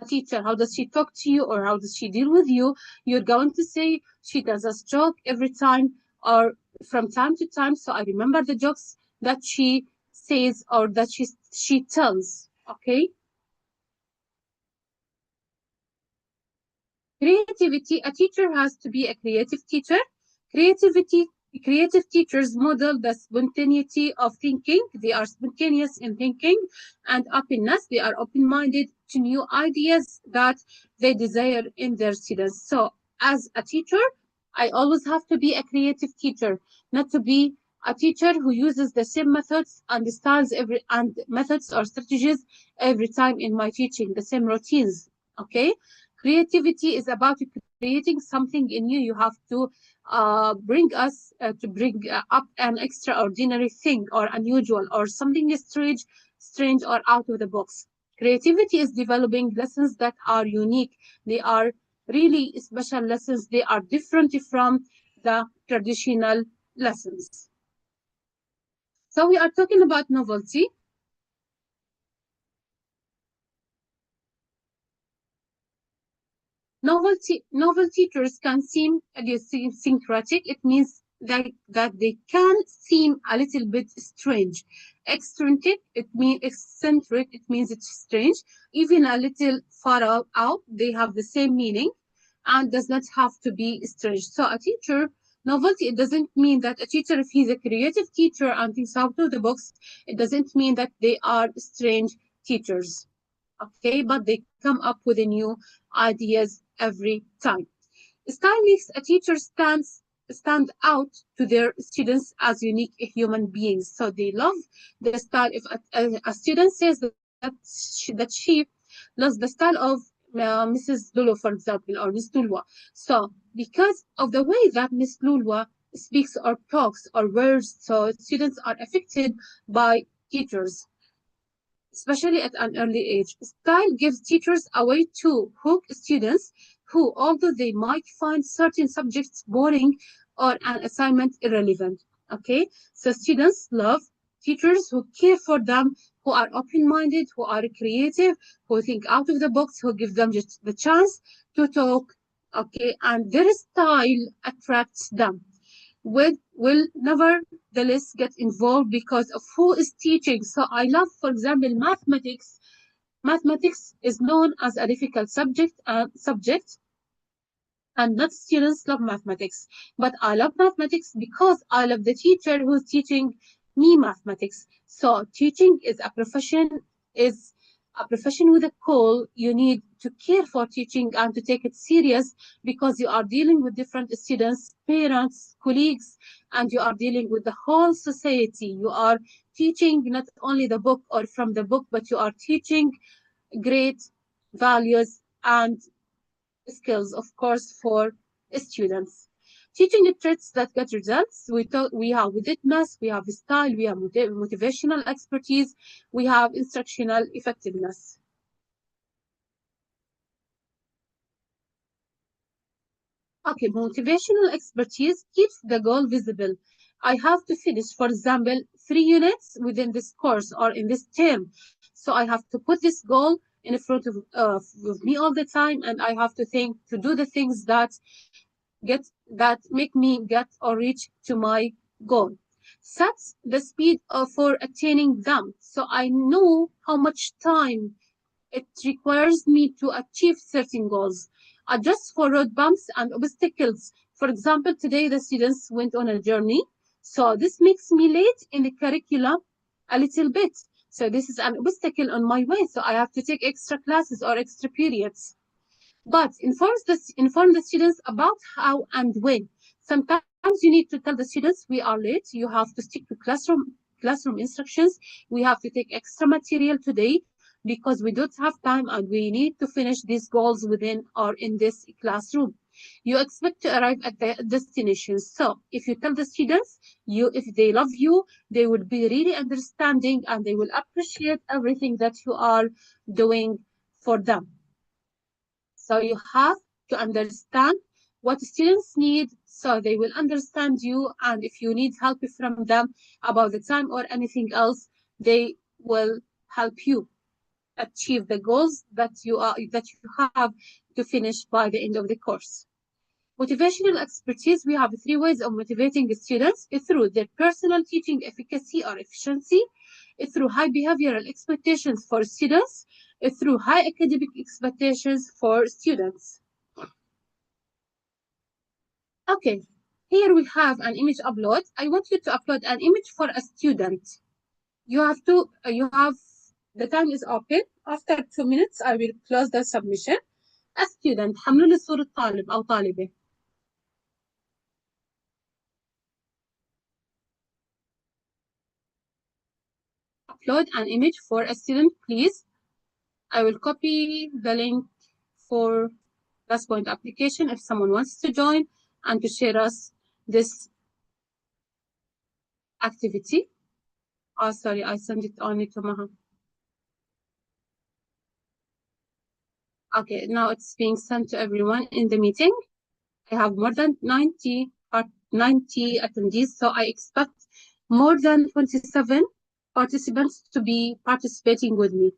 Speaker 2: a teacher, how does she talk to you or how does she deal with you, you're going to say she does a joke every time or from time to time. So I remember the jokes that she says or that she tells. Okay. Creativity, a teacher has to be a creative teacher. Creative teachers model the spontaneity of thinking. They are spontaneous in thinking and openness. They are open-minded to new ideas that they desire in their students. So as a teacher, I always have to be a creative teacher, not to be a teacher who uses the same methods and styles and methods or strategies every time in my teaching, the same routines. Okay. Creativity is about creating something in you. You have to bring up an extraordinary thing or unusual or something strange or out of the box. Creativity is developing lessons that are unique. They are really special lessons. They are different from the traditional lessons. So we are talking about novelty. Novel teachers can seem idiosyncratic. It means that they can seem a little bit strange. Eccentric, it means it's strange. Even a little far out, they have the same meaning and does not have to be strange. So a teacher, novelty, it doesn't mean that a teacher, if he's a creative teacher and thinks out of the box, it doesn't mean that they are strange teachers. Okay, but they come up with a new ideas every time. Style makes a teacher stand out to their students as unique human beings. So they love the style. If a student says that she loves the style of Mrs. Lulu, for example, or Miss Lulwa. So because of the way that Miss Lulwa speaks or talks or words, so students are affected by teachers, especially at an early age. Style gives teachers a way to hook students who, although they might find certain subjects boring or an assignment irrelevant. Okay, so students love teachers who care for them, who are open-minded, who are creative, who think out of the box, who give them just the chance to talk. Okay, and their style attracts them will nevertheless get involved because of who is teaching. So I love, for example, mathematics. Mathematics is known as a difficult subject, and not students love mathematics. But I love mathematics because I love the teacher who's teaching me mathematics. So teaching is a profession with a call. You need to care for teaching and to take it serious because you are dealing with different students, parents, colleagues, and you are dealing with the whole society. You are teaching not only the book or from the book, but you are teaching great values and skills, of course, for students. Teaching traits that get results. We have witness, we have style, we have motivational expertise, we have instructional effectiveness. Okay, motivational expertise keeps the goal visible. I have to finish, for example, 3 units within this course or in this term. So I have to put this goal in front of me all the time, and I have to think to do the things that make me get or reach to my goal. Sets the speed for attaining them. So I know how much time it requires me to achieve certain goals. Adjust for road bumps and obstacles. For example, today the students went on a journey. So this makes me late in the curriculum a little bit. So this is an obstacle on my way. So I have to take extra classes or extra periods. But inform the students about how and when. Sometimes you need to tell the students, we are late. You have to stick to classroom instructions. We have to take extra material today because we don't have time and we need to finish these goals within or in this classroom. You expect to arrive at the destination. So if you tell the students, if they love you, they will be really understanding and they will appreciate everything that you are doing for them. So you have to understand what students need so they will understand you. And if you need help from them about the time or anything else, they will help you achieve the goals that you have to finish by the end of the course. Motivational expertise, we have 3 ways of motivating the students through their personal teaching efficacy or efficiency, through high behavioral expectations for students, through high academic expectations for students. Okay, here we have an image upload. I want you to upload an image for a student. The time is open. After 2 minutes, I will close the submission. A student, حملوا لي صورة طالب أو طالبة. Upload an image for a student, please. I will copy the link for Glasspoint application if someone wants to join and to share us this activity. Oh, sorry, I sent it only to Maha. Okay, now it's being sent to everyone in the meeting. I have more than 90 attendees, so I expect more than 27 participants to be participating with me.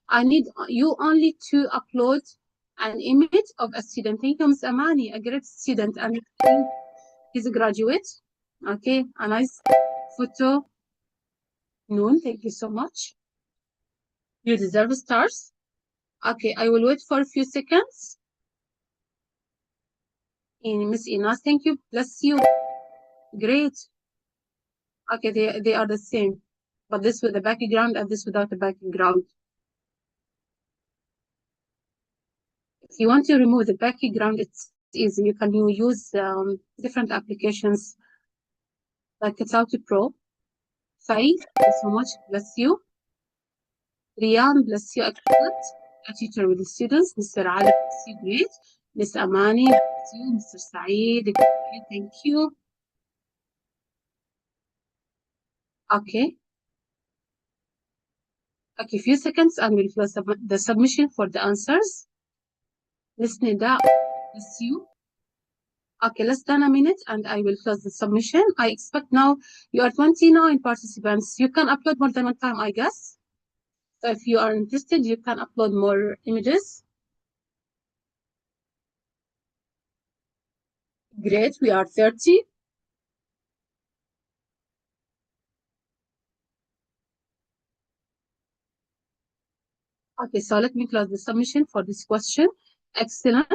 Speaker 2: I need you only to upload an image of a student. Thank you, Ms. Amani, a great student, and he's a graduate. Okay, a nice photo. Noon, thank you so much. You deserve stars. Okay, I will wait for a few seconds. Miss Ina, thank you. Bless you. Great. Okay, they are the same, but this with the background and this without the background. If you want to remove the background, it's easy. You can use different applications like Kitauti Pro. Faith, thank you so much. Bless you. Riyan, bless you. Excellent. A teacher with the students. Mr. Ali, bless you. Great. Miss Amani, bless you. Mr. Saeed, thank you. Okay. Okay, few seconds and we'll close the submission for the answers. Miss Nida, bless you. Okay, less than a minute and I will close the submission. I expect now you are 29 participants. You can upload more than one time, I guess. So if you are interested, you can upload more images. Great, we are 30. Okay, so let me close the submission for this question. Excellent.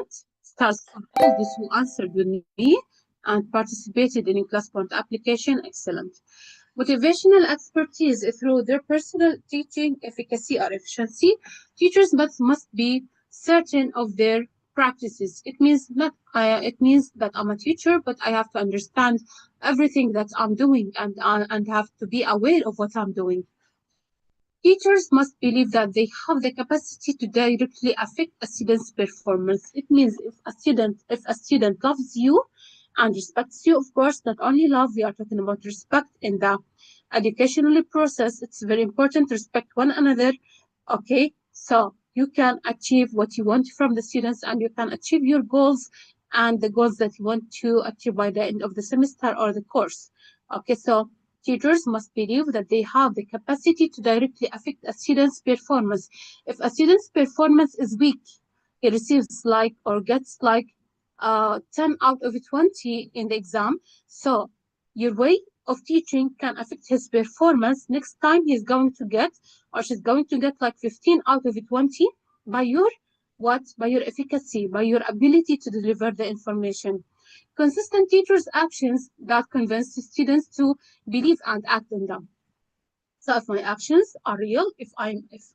Speaker 2: Stars for all those who answered with me and participated in ClassPoint application. Excellent. Motivational expertise through their personal teaching efficacy or efficiency. Teachers must be certain of their practices. It means that I'm a teacher, but I have to understand everything that I'm doing and have to be aware of what I'm doing. Teachers must believe that they have the capacity to directly affect a student's performance. It means if a student loves you and respects you, of course, not only love, we are talking about respect in the educational process. It's very important to respect one another. Okay, so you can achieve what you want from the students and you can achieve your goals and the goals that you want to achieve by the end of the semester or the course. Okay, so teachers must believe that they have the capacity to directly affect a student's performance. If a student's performance is weak, he receives like or gets like 10 out of 20 in the exam. So your way of teaching can affect his performance. Next time he's going to get or she's going to get like 15 out of 20 by your efficacy, by your ability to deliver the information. Consistent teachers' actions that convince students to believe and act on them. So if my actions are real, if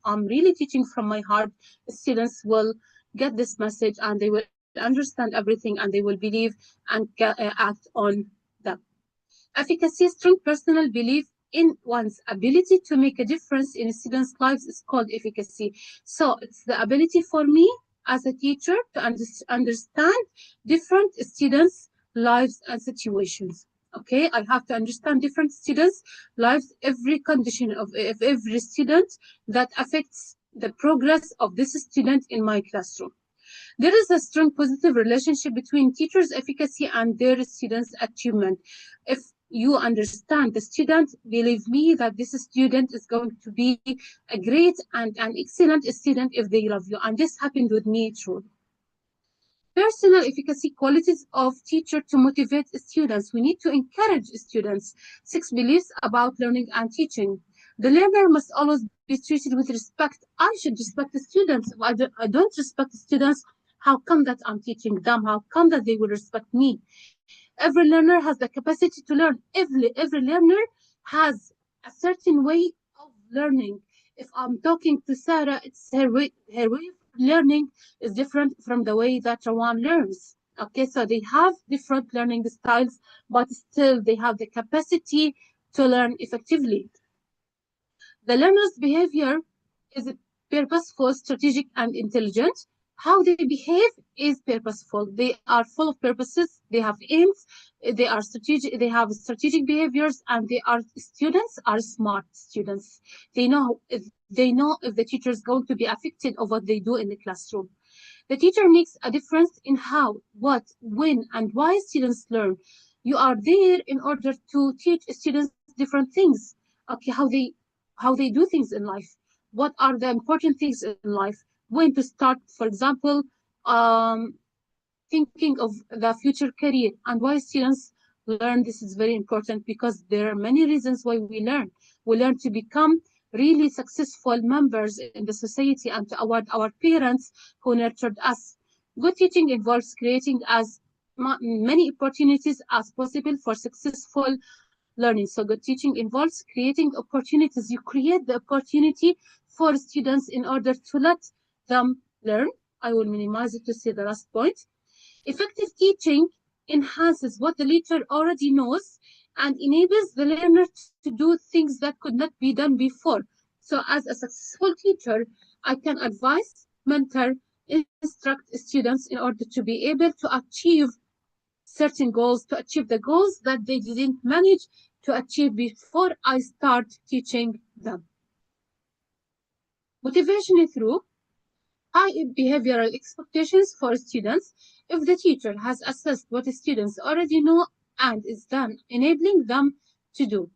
Speaker 2: I'm really teaching from my heart, students will get this message and they will understand everything and they will believe and act on them. Efficacy, strong personal belief in one's ability to make a difference in students' lives is called efficacy. So it's the ability for me as a teacher to understand different students' lives and situations. Okay, I have to understand different students' lives, every condition of every student that affects the progress of this student in my classroom. There is a strong positive relationship between teachers' efficacy and their students' achievement. If you understand the student, believe me that this student is going to be a great and an excellent student if they love you. And this happened with me truly. Personal efficacy qualities of teacher to motivate students. We need to encourage students. 6 beliefs about learning and teaching. The learner must always be treated with respect. I should respect the students. If I don't respect the students, how come that I'm teaching them? How come that they will respect me? Every learner has the capacity to learn. Every learner has a certain way of learning. If I'm talking to Sarah, it's her way of learning is different from the way that Rawan learns. Okay, so they have different learning styles, but still they have the capacity to learn effectively. The learner's behavior is purposeful, strategic, and intelligent. How they behave is purposeful. They are full of purposes. They have aims. They are strategic. They have strategic behaviors, and students are smart students. They know if the teacher is going to be affected of what they do in the classroom. The teacher makes a difference in how, what, when, and why students learn. You are there in order to teach students different things. Okay, how they do things in life. What are the important things in life? When to start, for example, um, thinking of the future career and why students learn. This is very important because there are many reasons why we learn. We learn to become really successful members in the society and to award our parents who nurtured us. Good teaching involves creating as many opportunities as possible for successful learning. So good teaching involves creating opportunities. You create the opportunity for students in order to let them learn. I will minimize it to see the last point. Effective teaching enhances what the teacher already knows and enables the learner to do things that could not be done before. So as a successful teacher, I can advise, mentor, instruct students in order to be able to achieve certain goals, to achieve the goals that they didn't manage to achieve before I start teaching them. Motivation through high behavioral expectations for students. If the teacher has assessed what students already know and is done enabling them to do.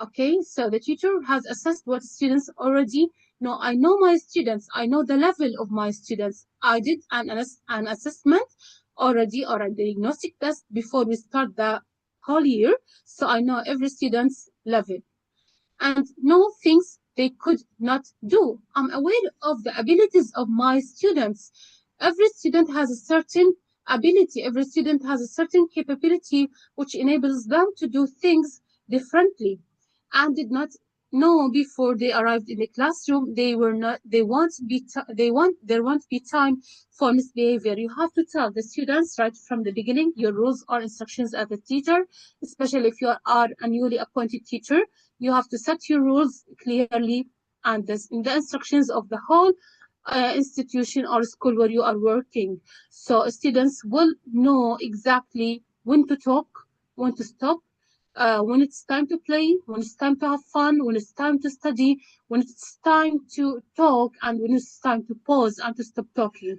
Speaker 2: Okay, so the teacher has assessed what students already know. I know my students. I know the level of my students. I did an assessment already or a diagnostic test before we start the whole year. So I know every student's level and know things they could not do. I'm aware of the abilities of my students. Every student has a certain ability. Every student has a certain capability which enables them to do things differently and did not know before they arrived in the classroom. There won't be time for misbehavior. You have to tell the students right from the beginning your rules or instructions as a teacher, especially if you are a newly appointed teacher. You have to set your rules clearly and in the instructions of the whole institution or school where you are working. So students will know exactly when to talk, when to stop, when it's time to play, when it's time to have fun, when it's time to study, when it's time to talk, and when it's time to pause and to stop talking,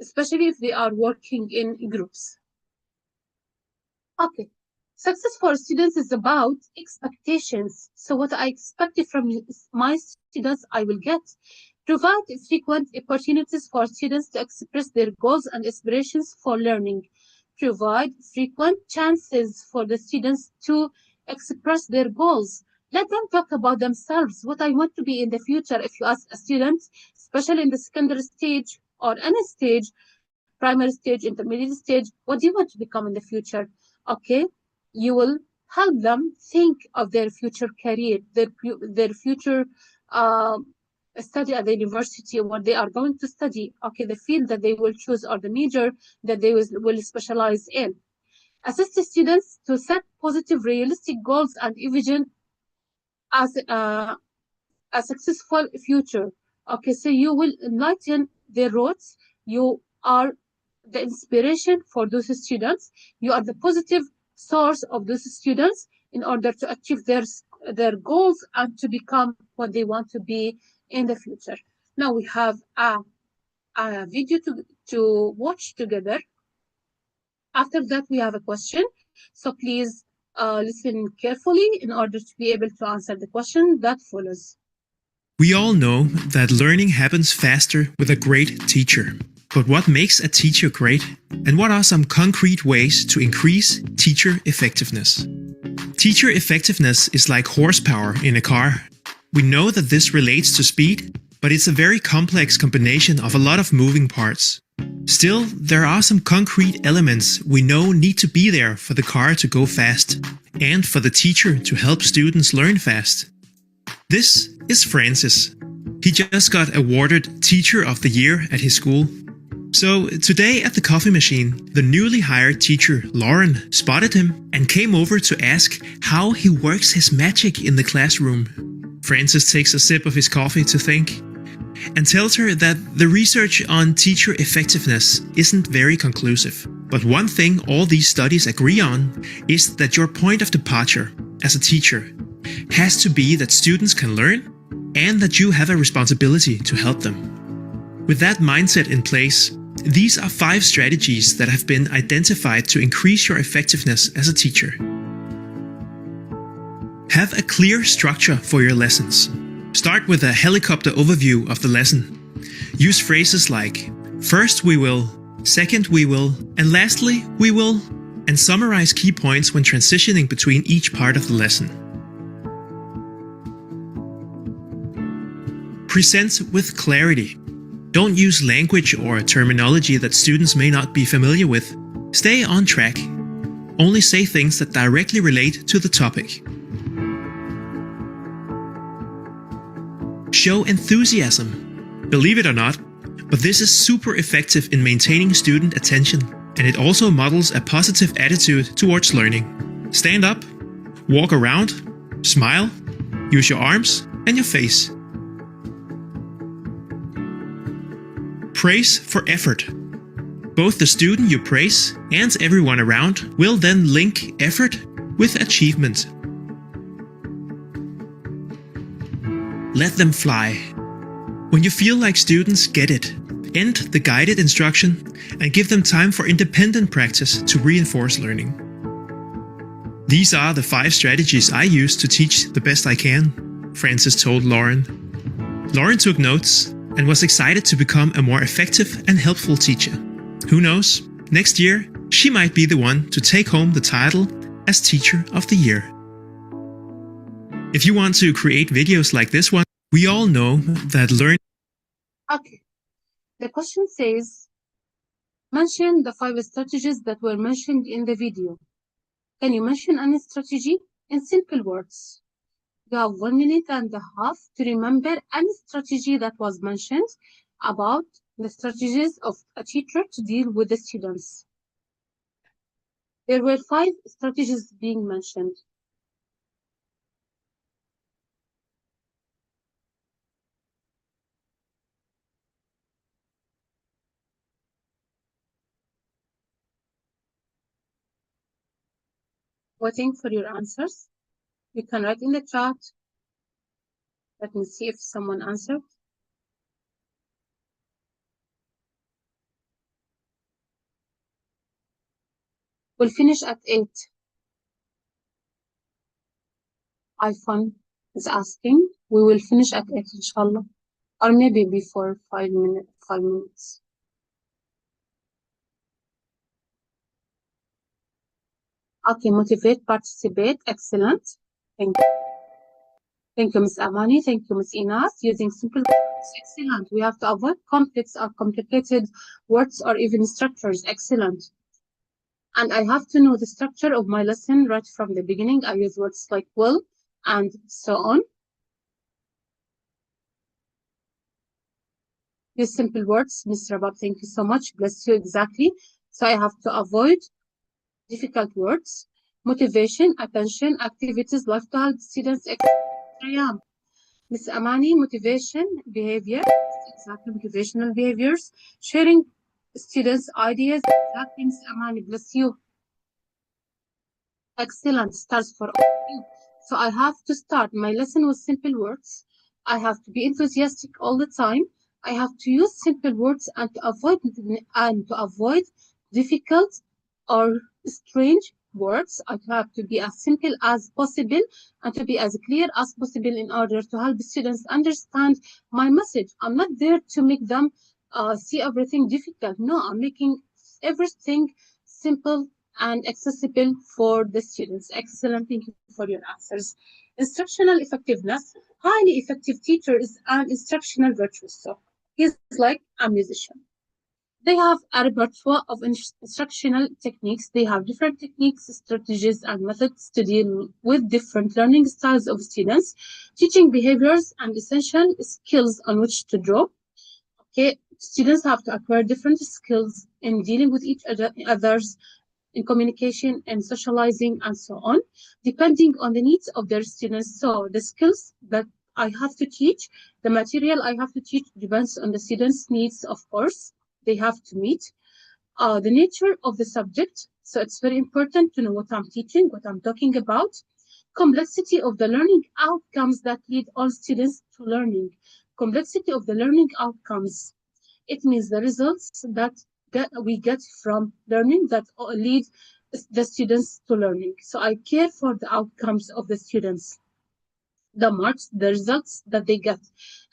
Speaker 2: especially if they are working in groups. Okay. Success for students is about expectations. So what I expected from my students, I will get. Provide frequent opportunities for students to express their goals and aspirations for learning. Provide frequent chances for the students to express their goals. Let them talk about themselves, what I want to be in the future. If you ask a student, especially in the secondary stage or any stage, primary stage, intermediate stage, what do you want to become in the future? Okay, you will help them think of their future career, their future uh, study at the university, what they are going to study, okay, the field that they will choose or the major that they will specialize in. Assist the students to set positive, realistic goals and envision as a successful future. Okay, so you will enlighten their roads. You are the inspiration for those students. You are the positive source of those students in order to achieve their goals and to become what they want to be in the future. Now we have a video to watch together. After that, we have a question. So please listen carefully in order to be able to answer the question that follows.
Speaker 3: We all know that learning happens faster with a great teacher. But what makes a teacher great? And what are some concrete ways to increase teacher effectiveness? Teacher effectiveness is like horsepower in a car. We know that this relates to speed, but it's a very complex combination of a lot of moving parts. Still, there are some concrete elements we know need to be there for the car to go fast, and for the teacher to help students learn fast. This is Francis. He just got awarded Teacher of the Year at his school. So today at the coffee machine, the newly hired teacher Lauren spotted him and came over to ask how he works his magic in the classroom. Francis takes a sip of his coffee to think and tells her that the research on teacher effectiveness isn't very conclusive. But one thing all these studies agree on is that your point of departure as a teacher has to be that students can learn and that you have a responsibility to help them. With that mindset in place, These are 5 strategies that have been identified to increase your effectiveness as a teacher. Have a clear structure for your lessons. Start with a helicopter overview of the lesson. Use phrases like, first we will, second we will, and lastly we will, and summarize key points when transitioning between each part of the lesson. Present with clarity. Don't use language or terminology that students may not be familiar with. Stay on track. Only say things that directly relate to the topic. Show enthusiasm. Believe it or not, but this is super effective in maintaining student attention, and it also models a positive attitude towards learning. Stand up, walk around, smile, use your arms and your face. Praise for effort. Both the student you praise and everyone around will then link effort with achievement. Let them fly. When you feel like students get it, end the guided instruction and give them time for independent practice to reinforce learning. These are the 5 strategies I use to teach the best I can, Francis told Lauren. Lauren took notes and was excited to become a more effective and helpful teacher. Who knows, next year she might be the one to take home the title as Teacher of the Year. If you want to create videos like this one, we all know that learning.
Speaker 2: Okay. The question says, mention the 5 strategies that were mentioned in the video. Can you mention any strategy in simple words? You have 1.5 minutes to remember any strategy that was mentioned about the strategies of a teacher to deal with the students. There were 5 strategies being mentioned. Waiting for your answers. You can write in the chat. Let me see if someone answered. We'll finish at 8. iPhone is asking. We will finish at 8, inshallah. Or maybe before 5 minutes. Okay, motivate, participate. Excellent. Thank you. Thank you, Ms. Amani. Thank you, Ms. Inas. Using simple words. Excellent. We have to avoid complex or complicated words or even structures. Excellent. And I have to know the structure of my lesson right from the beginning. I use words like will and so on. Use simple words. Ms. Rabab, thank you so much. Bless you. Exactly. So I have to avoid difficult words. Motivation, attention, activities, life to help students. Ms. Amani, motivation, behavior, exactly, motivational behaviors, sharing students' ideas, exactly, Ms. Amani, bless you. Excellent, stars for all of you. So I have to start my lesson with simple words. I have to be enthusiastic all the time. I have to use simple words and to avoid difficult or strange words. I have to be as simple as possible and to be as clear as possible in order to help students understand my message. I'm not there to make them see everything difficult. No, I'm making everything simple and accessible for the students. Excellent. Thank you for your answers. Instructional effectiveness. Highly effective teacher is an instructional virtuoso. He's like a musician. They have a repertoire of instructional techniques. They have different techniques, strategies, and methods to deal with different learning styles of students, teaching behaviors, and essential skills on which to draw. Okay, students have to acquire different skills in dealing with each others, in communication and socializing and so on, depending on the needs of their students. So the skills that I have to teach, the material I have to teach depends on the students' needs, of course. They have to meet the nature of the subject. So it's very important to know what I'm teaching, what I'm talking about. Complexity of the learning outcomes that lead all students to learning. Complexity of the learning outcomes. It means the results that get from learning that lead the students to learning. So I care for the outcomes of the students, the marks, the results that they get.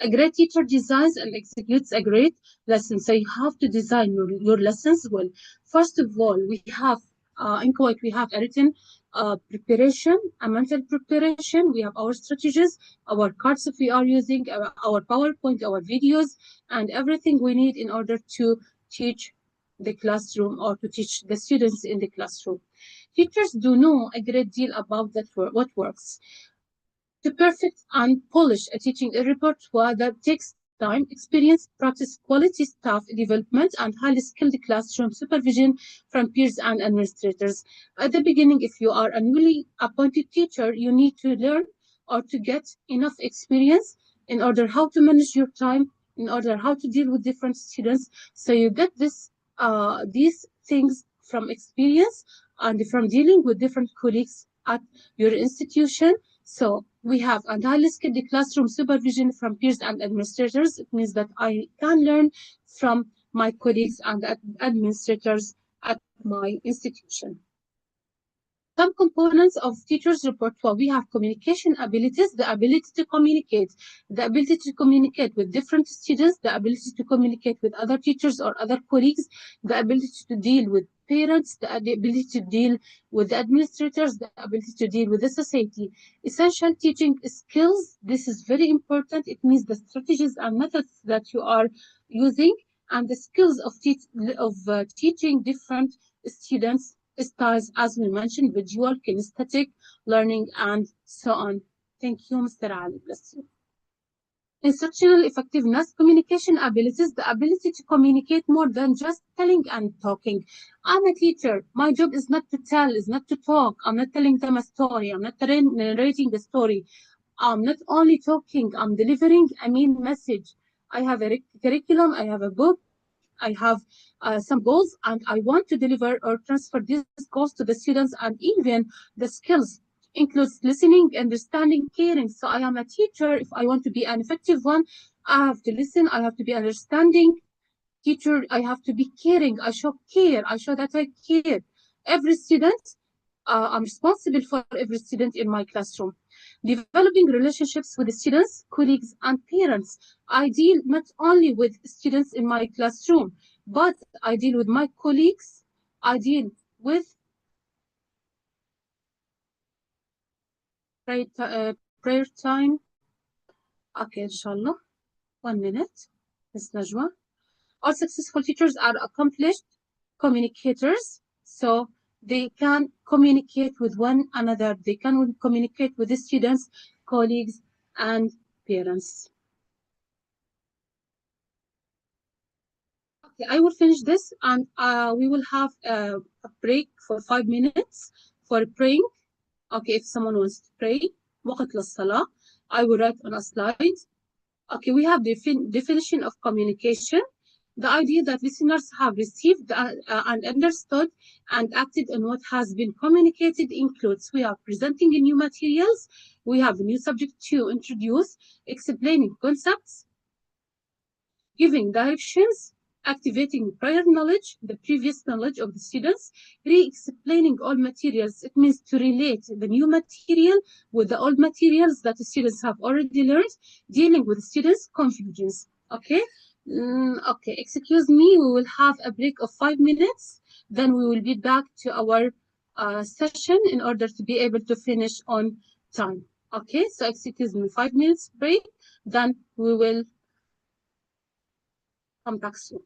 Speaker 2: A great teacher designs and executes a great lesson. So you have to design your lessons well. First of all, we have in Kuwait, we have a written preparation, a mental preparation. We have our strategies, our cards if we are using, our PowerPoint, our videos, and everything we need in order to teach the classroom or to teach the students in the classroom. Teachers do know a great deal about what works. To perfect and polish a teaching repertoire that takes time, experience, practice, quality staff development, and highly skilled classroom supervision from peers and administrators. At the beginning, if you are a newly appointed teacher, you need to learn or to get enough experience in order how to manage your time, in order how to deal with different students. So you get these things from experience and from dealing with different colleagues at your institution. So we have a highly skilled classroom supervision from peers and administrators. It means that I can learn from my colleagues and administrators at my institution. Some components of teachers' repertoire, we have communication abilities, the ability to communicate, with different students, the ability to communicate with other teachers or other colleagues, the ability to deal with parents, the ability to deal with the administrators, the ability to deal with the society. Essential teaching skills, this is very important. It means the strategies and methods that you are using and the skills of teaching different students styles, as we mentioned, visual, kinesthetic, learning, and so on. Thank you, Mr. Ali. Bless you. Instructional effectiveness, communication abilities, the ability to communicate more than just telling and talking. I'm a teacher. My job is not to tell, is not to talk. I'm not telling them a story. I'm not narrating the story. I'm not only talking, I'm delivering a main message. I have a curriculum, I have a book, I have some goals, and I want to deliver or transfer these goals to the students, and even the skills includes listening, understanding, caring. So I am a teacher. If I want to be an effective one, I have to listen, I have to be understanding. Teacher, I have to be caring. I show care. I show that I care. Every student, I'm responsible for every student in my classroom. Developing relationships with the students, colleagues, and parents. I deal not only with students in my classroom, but I deal with my colleagues. I deal with prayer time. Okay, inshallah. 1 minute. Ms. Najwa. All successful teachers are accomplished communicators, so they can communicate with one another. They can communicate with the students, colleagues, and parents. Okay, I will finish this, and we will have a break for 5 minutes for praying. Okay, if someone wants to pray, وقت للصلاة, I will write on a slide. Okay, we have the definition of communication. The idea that listeners have received and understood and acted on what has been communicated includes we are presenting new materials, we have a new subject to introduce, explaining concepts, giving directions, activating prior knowledge, the previous knowledge of the students, re-explaining all materials. It means to relate the new material with the old materials that the students have already learned, dealing with students' confusions. Okay? Okay, excuse me, we will have a break of 5 minutes. Then we will be back to our session in order to be able to finish on time. Okay, so excuse me, 5 minutes break. Then we will come back soon.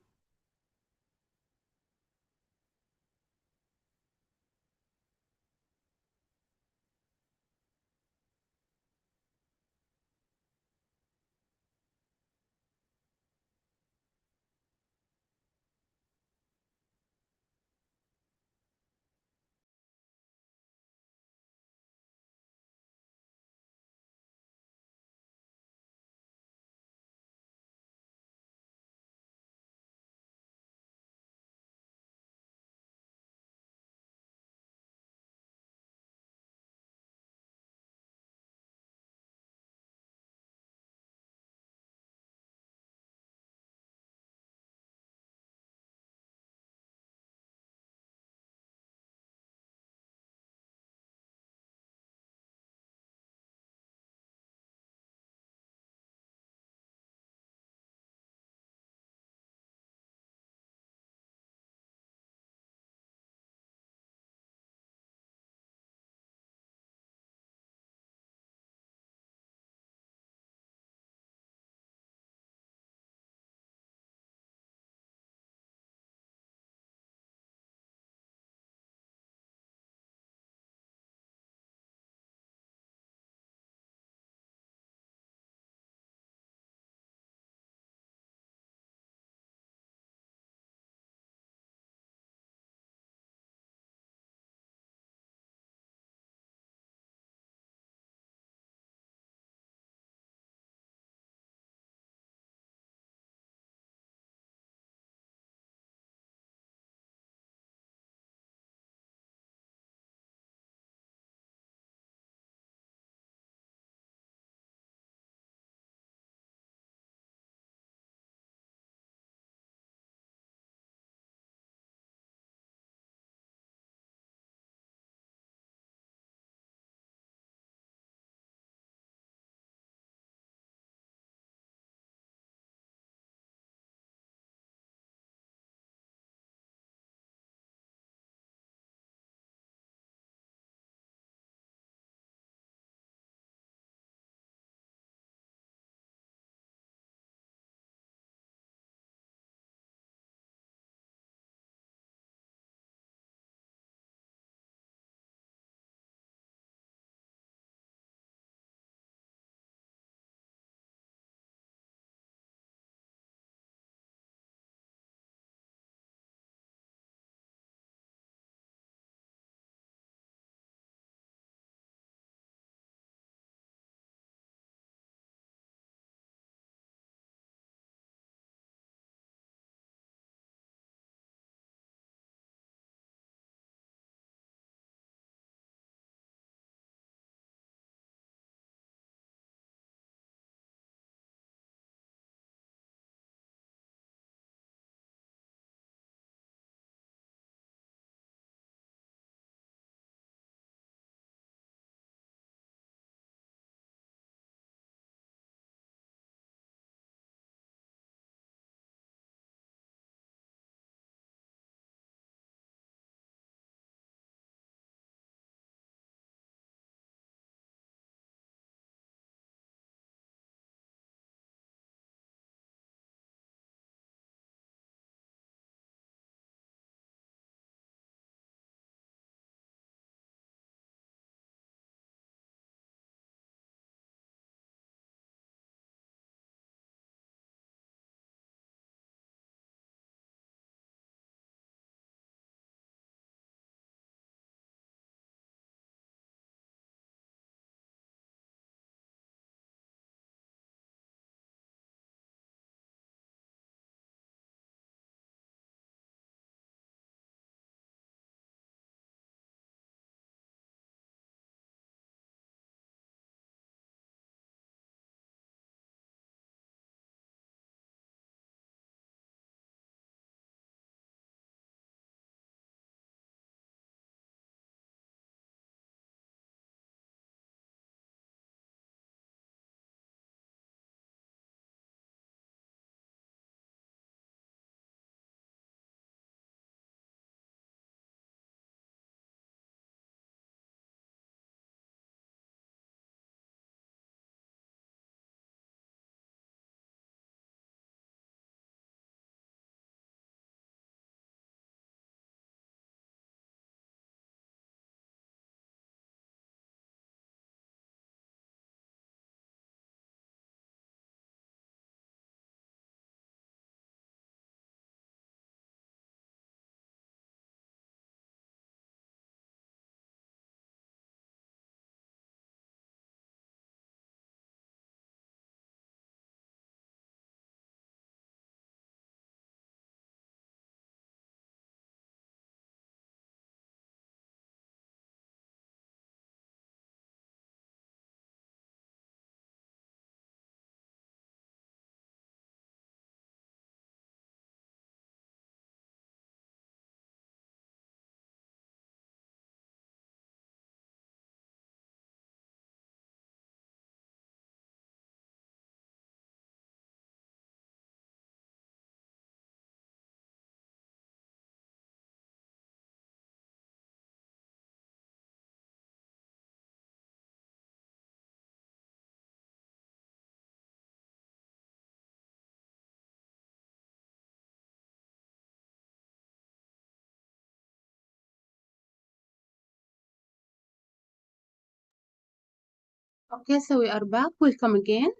Speaker 2: Okay, so we are back. Welcome again.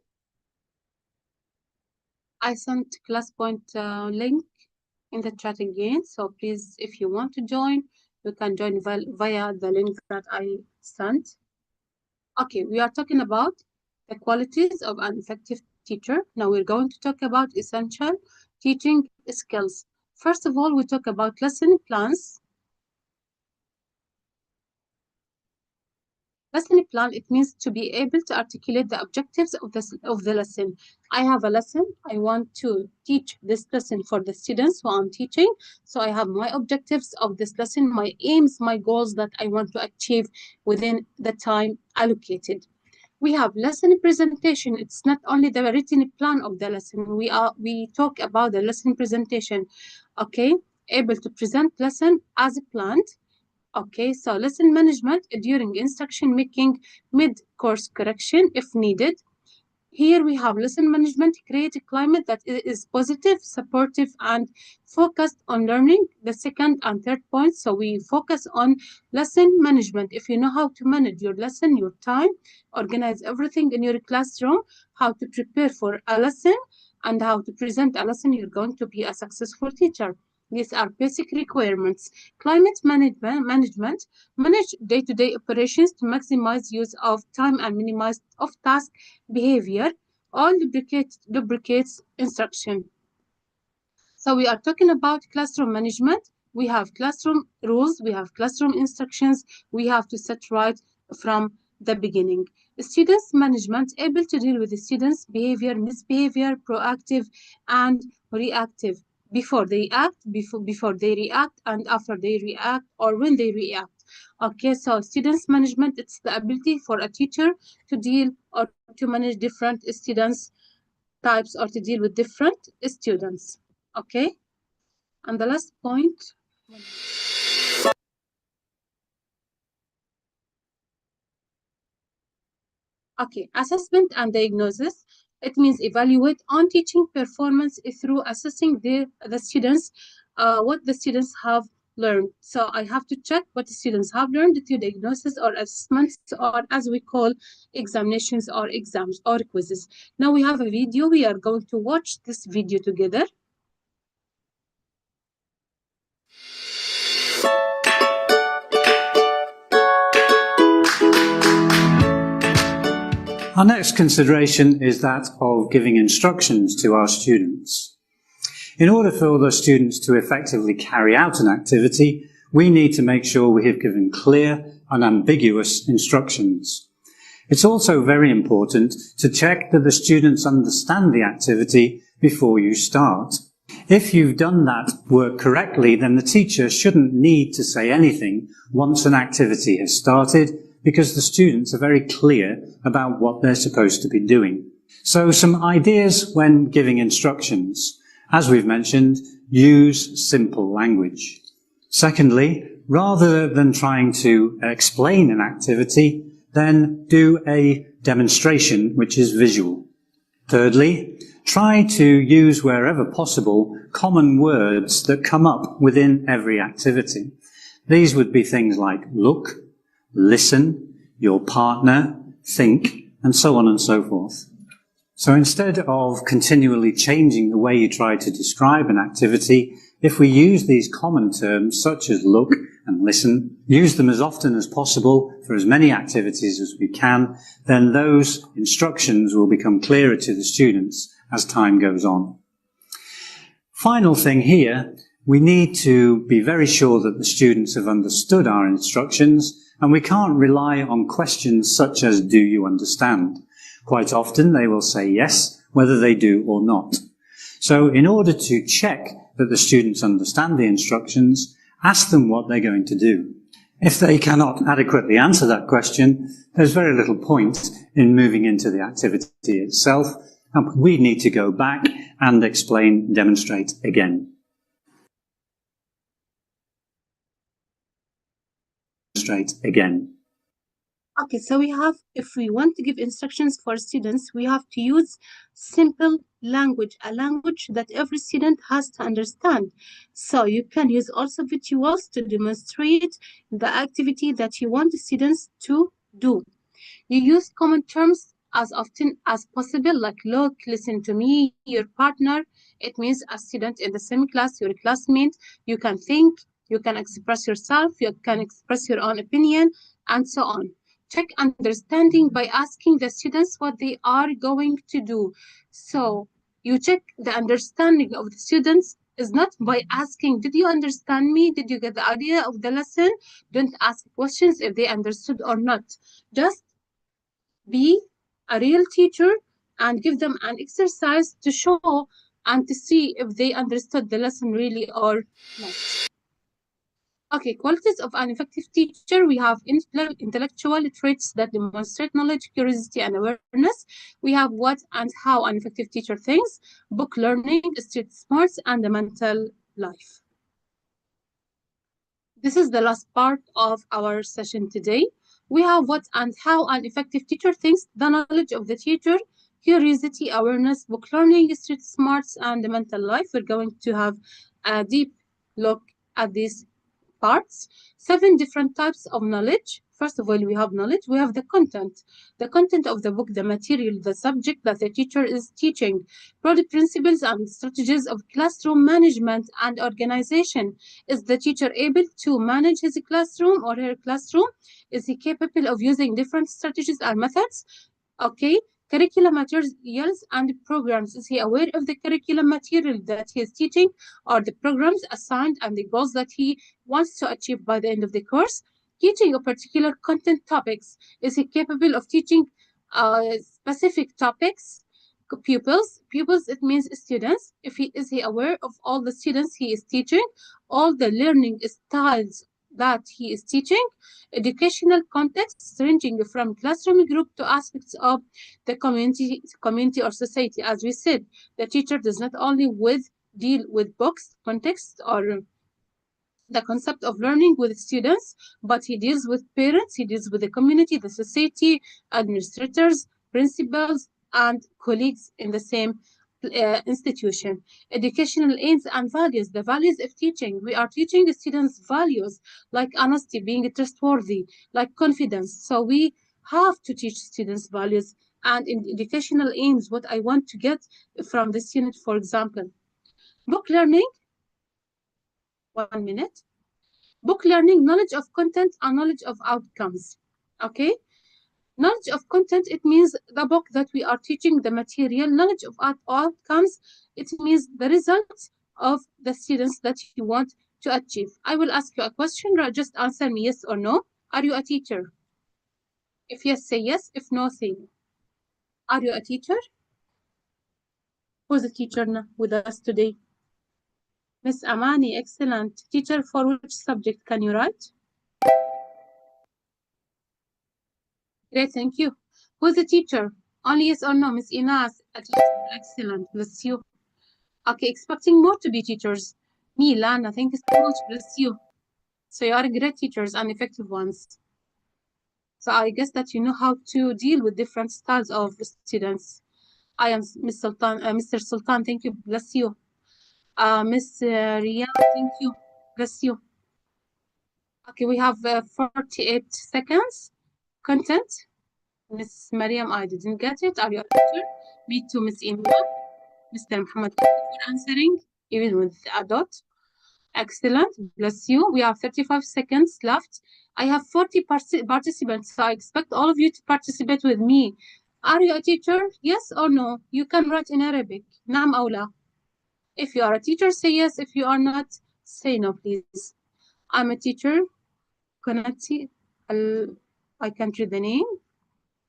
Speaker 2: I sent ClassPoint link in the chat again. So please, if you want to join, you can join via the link that I sent. Okay, we are talking about the qualities of an effective teacher. Now we're going to talk about essential teaching skills. First of all, we talk about lesson plans. Lesson plan, it means to be able to articulate the objectives of the lesson. I have a lesson. I want to teach this lesson for the students who I'm teaching. So I have my objectives of this lesson, my aims, my goals that I want to achieve within the time allocated. We have lesson presentation. It's not only the written plan of the lesson. We talk about the lesson presentation. Okay, able to present lesson as planned. Okay, so lesson management during instruction making, mid-course correction if needed. Here we have lesson management, create a climate that is positive, supportive, and focused on learning. The second and third point, so we focus on lesson management. If you know how to manage your lesson, your time, organize everything in your classroom, how to prepare for a lesson, and how to present a lesson, you're going to be a successful teacher. These are basic requirements. Climate management, manage day-to-day operations to maximize use of time and minimize off-task behavior. All duplicates instruction. So we are talking about classroom management. We have classroom rules, we have classroom instructions, we have to set right from the beginning. Students management, able to deal with the students' behavior, misbehavior, proactive and reactive. Before they act, before they react, and after they react, or when they react. Okay, so students management, it's the ability for a teacher to deal or to manage different students types or to deal with different students. Okay, and the last point. Okay, assessment and diagnosis. It means evaluate on teaching performance through assessing the students, what the students have learned. So I have to check what the students have learned through diagnosis or assessments, or as we call examinations or exams or quizzes. Now we have a video. We are going to watch this video together.
Speaker 4: Our next consideration is that of giving instructions to our students. In order for the students to effectively carry out an activity, we need to make sure we have given clear, unambiguous instructions. It's also very important to check that the students understand the activity before you start. If you've done that work correctly, then the teacher shouldn't need to say anything once an activity has started, because the students are very clear about what they're supposed to be doing. So some ideas when giving instructions. As we've mentioned, use simple language. Secondly, rather than trying to explain an activity, then do a demonstration which is visual. Thirdly, try to use wherever possible common words that come up within every activity. These would be things like look, listen, your partner, think, and so on and so forth. So instead of continually changing the way you try to describe an activity, if we use these common terms such as look and listen, use them as often as possible for as many activities as we can, then those instructions will become clearer to the students as time goes on. Final thing here, we need to be very sure that the students have understood our instructions, and we can't rely on questions such as, do you understand? Quite often they will say yes, whether they do or not. So in order to check that the students understand the instructions, ask them what they're going to do. If they cannot adequately answer that question, there's very little point in moving into the activity itself, and we need to go back and explain, demonstrate again.
Speaker 2: Okay, so we have, if we want to give instructions for students, we have to use simple language, a language that every student has to understand. So you can use also visuals to demonstrate the activity that you want the students to do. You use common terms as often as possible, like look, listen to me, your partner. It means a student in the same class, your classmate. You can think, you can express yourself, you can express your own opinion, and so on. Check understanding by asking the students what they are going to do. So you check the understanding of the students is not by asking, did you understand me? Did you get the idea of the lesson? Don't ask questions if they understood or not. Just be a real teacher and give them an exercise to show and to see if they understood the lesson really or not. Okay, qualities of an effective teacher. We have intellectual traits that demonstrate knowledge, curiosity, and awareness. We have what and how an effective teacher thinks, book learning, street smarts, and the mental life. This is the last part of our session today. We have what and how an effective teacher thinks, the knowledge of the teacher, curiosity, awareness, book learning, street smarts, and the mental life. We're going to have a deep look at these parts. 7 different types of knowledge. First of all, we have knowledge. We have the content of the book, the material, the subject that the teacher is teaching, product principles and strategies of classroom management and organization. Is the teacher able to manage his classroom or her classroom? Is he capable of using different strategies and methods? Okay. Curriculum materials and programs. Is he aware of the curriculum material that he is teaching, or the programs assigned and the goals that he wants to achieve by the end of the course? Teaching of particular content topics. Is he capable of teaching specific topics? Pupils, it means students. Is he aware of all the students he is teaching, all the learning styles that he is teaching? Educational context, ranging from classroom group to aspects of the community or society. As we said, the teacher does not only deal with books, context, or the concept of learning with students, but he deals with parents, he deals with the community, the society, administrators, principals, and colleagues in the same institution. Educational aims and values, the values of teaching. We are teaching the students values like honesty, being trustworthy, like confidence. So we have to teach students values. And in educational aims, what I want to get from this unit, for example, book learning. 1 minute. Book learning, knowledge of content and knowledge of outcomes. Okay. Knowledge of content, it means the book that we are teaching, the material. Knowledge of outcomes, it means the results of the students that you want to achieve. I will ask you a question, just answer me yes or no. Are you a teacher? If yes, say yes. If no, say no. Are you a teacher? Who's a teacher with us today? Miss Amani, excellent. Teacher for which subject can you write? Great, thank you. Who's the teacher? Only yes or no, Miss Inas. Excellent, bless you. Okay, expecting more to be teachers. Me, Lana, thank you so much, bless you. So you are great teachers and effective ones. So I guess that you know how to deal with different styles of students. I am Miss Sultan, Mr. Sultan, thank you, bless you. Miss Riyad, thank you, bless you. Okay, we have 48 seconds. Content. Miss Mariam, I didn't get it. Are you a teacher? Me too, Miss Imran. Mr. Muhammad, thank you for answering, even with a dot. Excellent, bless you. We have 35 seconds left. I have 40 participants, so I expect all of you to participate with me. Are you a teacher? Yes or no? You can write in Arabic. Naam aw la. If you are a teacher, say yes. If you are not, say no, please. I'm a teacher. I can't read the name.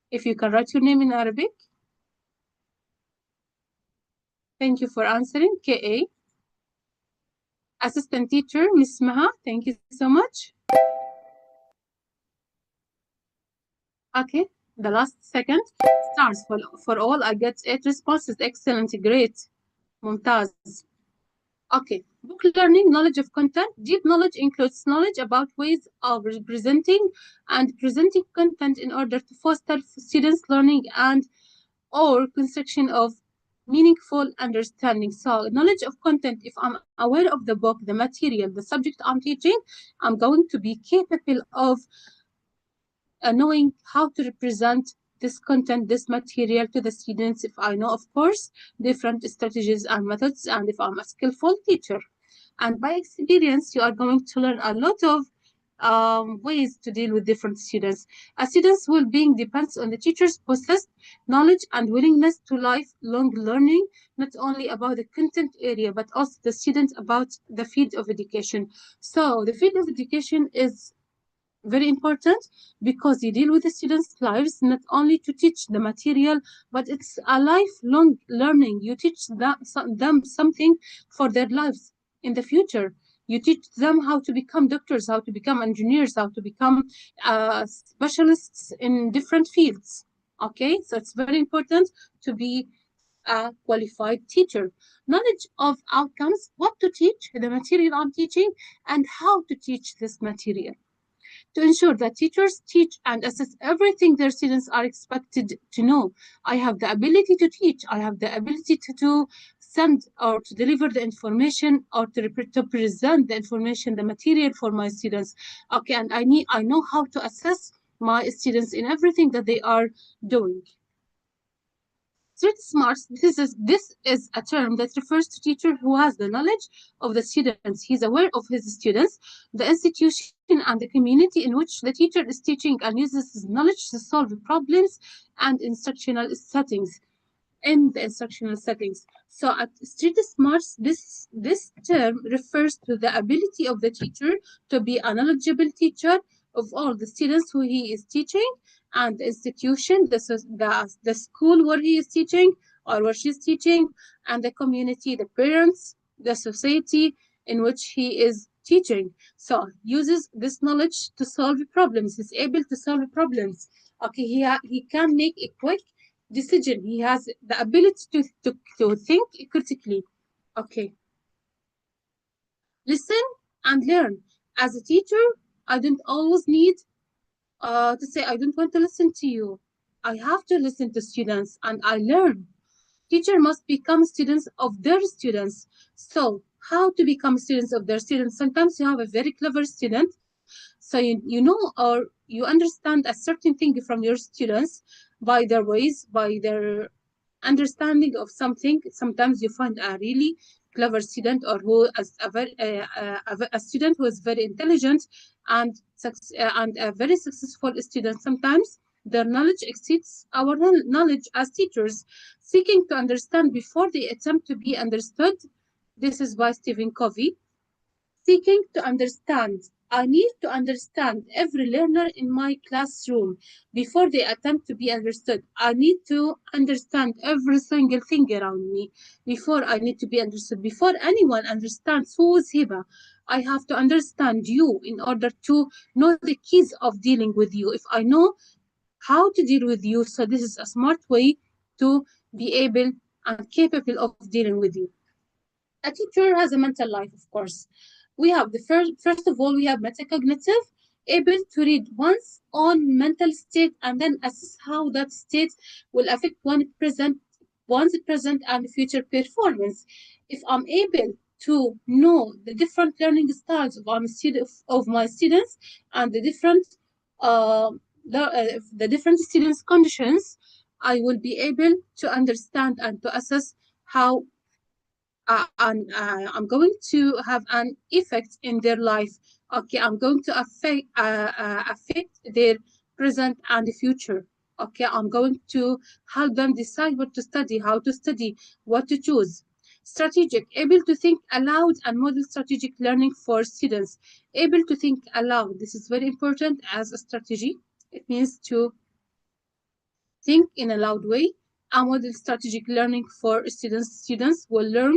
Speaker 2: If you can write your name in Arabic. Thank you for answering. KA. Assistant teacher, Miss Maha. Thank you so much. Okay, the last second. Stars for all. I get 8 responses. Excellent, great. Mumtaz. Okay, book learning, knowledge of content. Deep knowledge includes knowledge about ways of presenting content in order to foster students' learning and or construction of meaningful understanding. So knowledge of content, if I'm aware of the book, the material, the subject I'm teaching, I'm going to be capable of knowing how to represent this content, this material to the students, if I know, of course, different strategies and methods, and if I'm a skillful teacher. And by experience, you are going to learn a lot of ways to deal with different students. A student's well-being depends on the teacher's possessed knowledge and willingness to lifelong learning, not only about the content area, but also the student about the field of education. So the field of education is very important because you deal with the students' lives, not only to teach the material, but it's a lifelong learning. You teach them something for their lives in the future. You teach them how to become doctors, how to become engineers, how to become specialists in different fields. Okay, so it's very important to be a qualified teacher. Knowledge of outcomes, what to teach, the material I'm teaching, and how to teach this material, to ensure that teachers teach and assess everything their students are expected to know. I have the ability to teach. I have the ability to send or to deliver the information or to present the information, the material for my students. Okay, and I know how to assess my students in everything that they are doing. Street smarts, this is a term that refers to teacher who has the knowledge of the students. He's aware of his students, the institution, and the community in which the teacher is teaching, and uses his knowledge to solve problems and instructional settings. So at Street Smarts, this term refers to the ability of the teacher to be a knowledgeable teacher of all the students who he is teaching, and the institution, the school where he is teaching or where she's teaching, and the community, the parents, the society in which he is teaching. So uses this knowledge to solve problems. He's able to solve problems. Okay, he can make a quick decision. He has the ability to think critically. Okay. Listen and learn. As a teacher, I don't always need to say, I don't want to listen to you. I have to listen to students and I learn. Teacher must become students of their students. So how to become students of their students? Sometimes you have a very clever student, so you know or you understand a certain thing from your students by their ways, by their understanding of something. Sometimes you find a really clever student, or who is a student who is very intelligent and a very successful student. Sometimes their knowledge exceeds our knowledge as teachers. Seeking to understand before they attempt to be understood. This is by Stephen Covey. Seeking to understand. I need to understand every learner in my classroom before they attempt to be understood. I need to understand every single thing around me before I need to be understood. Before anyone understands who is Hiba, I have to understand you in order to know the keys of dealing with you. If I know how to deal with you, so this is a smart way to be able and capable of dealing with you. A teacher has a mental life, of course. We have the first of all, we have metacognitive, able to read one's own mental state and then assess how that state will affect one's present and future performance. If I'm able to know the different learning styles of my students and the different students' conditions, I will be able to understand and to assess how I'm going to have an effect in their life. Okay, I'm going to affect their present and future. Okay, I'm going to help them decide what to study, how to study, what to choose. Strategic, able to think aloud and model strategic learning for students. Able to think aloud. This is very important as a strategy. It means to think in a loud way. And model strategic learning for students. Students will learn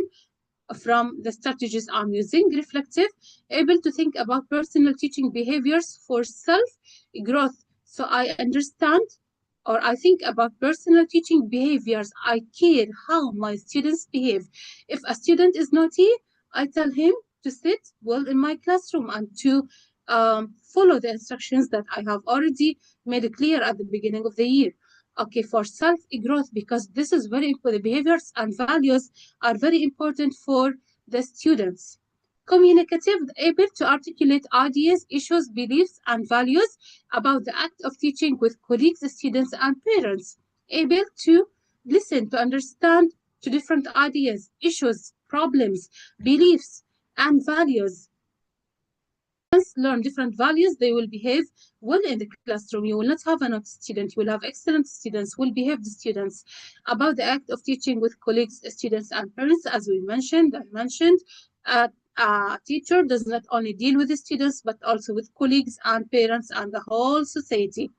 Speaker 2: from the strategies I'm using. Reflective, able to think about personal teaching behaviors for self-growth. So I understand or I think about personal teaching behaviors. I care how my students behave. If a student is naughty, I tell him to sit well in my classroom and to follow the instructions that I have already made clear at the beginning of the year. Okay, for self-growth, because this is very important. The behaviors and values are very important for the students. Communicative, able to articulate ideas, issues, beliefs, and values about the act of teaching with colleagues, students, and parents. Able to listen, to understand to different ideas, issues, problems, beliefs, and values. Learn different values, they will behave well in the classroom. You will not have a naughty student, you will have excellent students, well-behaved students. About the act of teaching with colleagues, students, and parents, as I mentioned, a teacher does not only deal with the students, but also with colleagues and parents and the whole society.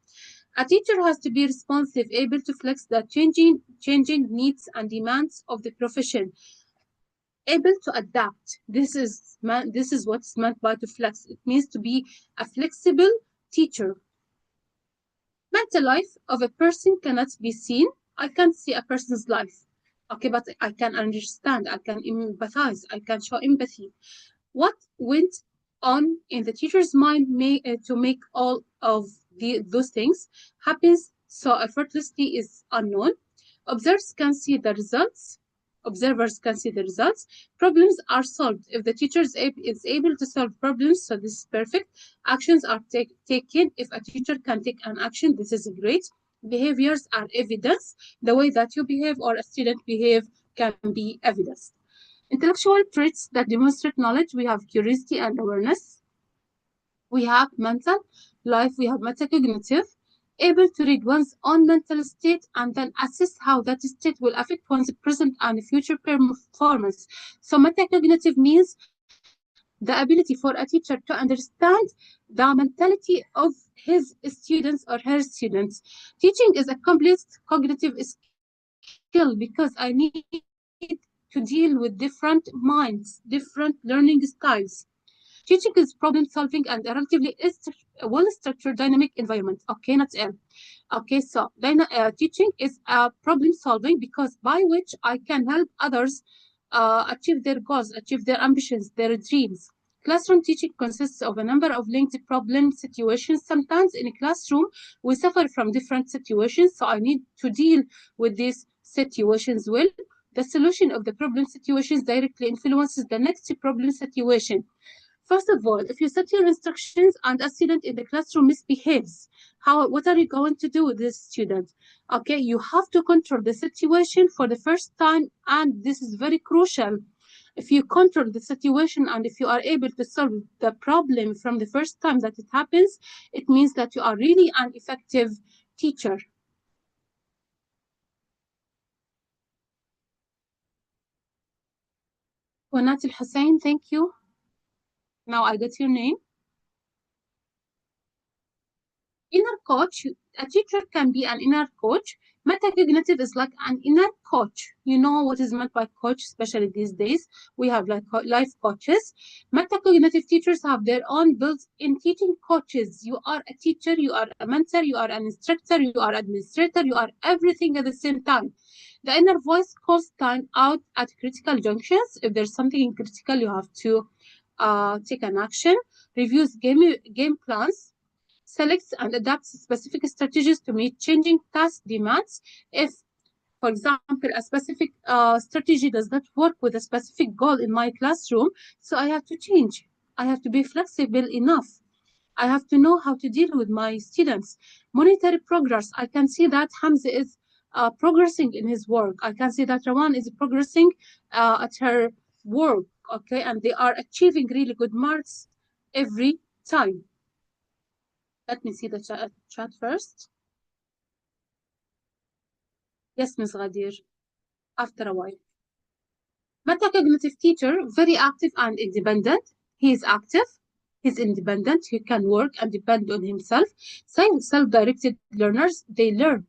Speaker 2: A teacher has to be responsive, able to flex the changing needs and demands of the profession. Able to adapt. This is what's meant by to flex. It means to be a flexible teacher. Mental life of a person cannot be seen. I can't see a person's life. Okay, but I can understand, I can empathize, I can show empathy. What went on in the teacher's mind to make all of those things happens so effortlessly is unknown. Observers can see the results. Problems are solved. If the teacher is able to solve problems, so this is perfect. Actions are taken. If a teacher can take an action, this is great. Behaviors are evidence. The way that you behave or a student behave can be evidence. Intellectual traits that demonstrate knowledge, we have curiosity and awareness. We have mental life, we have metacognitive, able to read one's own mental state and then assess how that state will affect one's present and future performance. So metacognitive means the ability for a teacher to understand the mentality of his students or her students. Teaching is a complex cognitive skill because I need to deal with different minds, different learning styles. Teaching is problem solving and a relatively well-structured dynamic environment. Okay, not L. Okay, so teaching is problem solving because by which I can help others achieve their goals, achieve their ambitions, their dreams. Classroom teaching consists of a number of linked problem situations. Sometimes in a classroom, we suffer from different situations, so I need to deal with these situations well. The solution of the problem situations directly influences the next problem situation. First of all, if you set your instructions and a student in the classroom misbehaves, what are you going to do with this student? Okay, you have to control the situation for the first time, and this is very crucial. If you control the situation and if you are able to solve the problem from the first time that it happens, it means that you are really an effective teacher. Wanat Al-Hussein, thank you. Now I got your name. Inner coach, a teacher can be an inner coach. Metacognitive is like an inner coach. You know what is meant by coach, especially these days. We have like life coaches. Metacognitive teachers have their own built-in teaching coaches. You are a teacher, you are a mentor, you are an instructor, you are administrator, you are everything at the same time. The inner voice calls time out at critical junctions. If there's something critical, you have to take an action. Reviews game plans. Selects and adapts specific strategies to meet changing task demands. If, for example, a specific strategy does not work with a specific goal in my classroom, so I have to change. I have to be flexible enough. I have to know how to deal with my students. Monitor progress. I can see that Hamza is progressing in his work. I can see that Rawan is progressing at her work, okay? And they are achieving really good marks every time. Let me see the chat first. Yes, Ms. Ghadir, after a while. Metacognitive teacher, very active and independent. He is active, he's independent, he can work and depend on himself. Self-directed learners, they learn.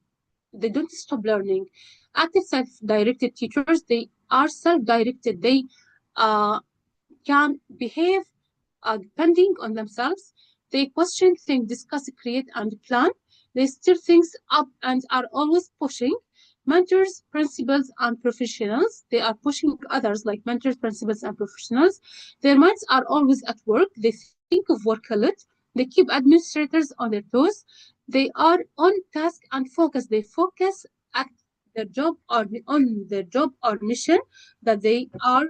Speaker 2: They don't stop learning. Active self-directed teachers, they are self-directed. They can behave depending on themselves. They question, think, discuss, create, and plan. They stir things up and are always pushing. Mentors, principals, and professionals. They are pushing others like mentors, principals, and professionals. Their minds are always at work. They think of work a lot. They keep administrators on their toes. They are on task and focus. They focus at their job or on their job or mission that they are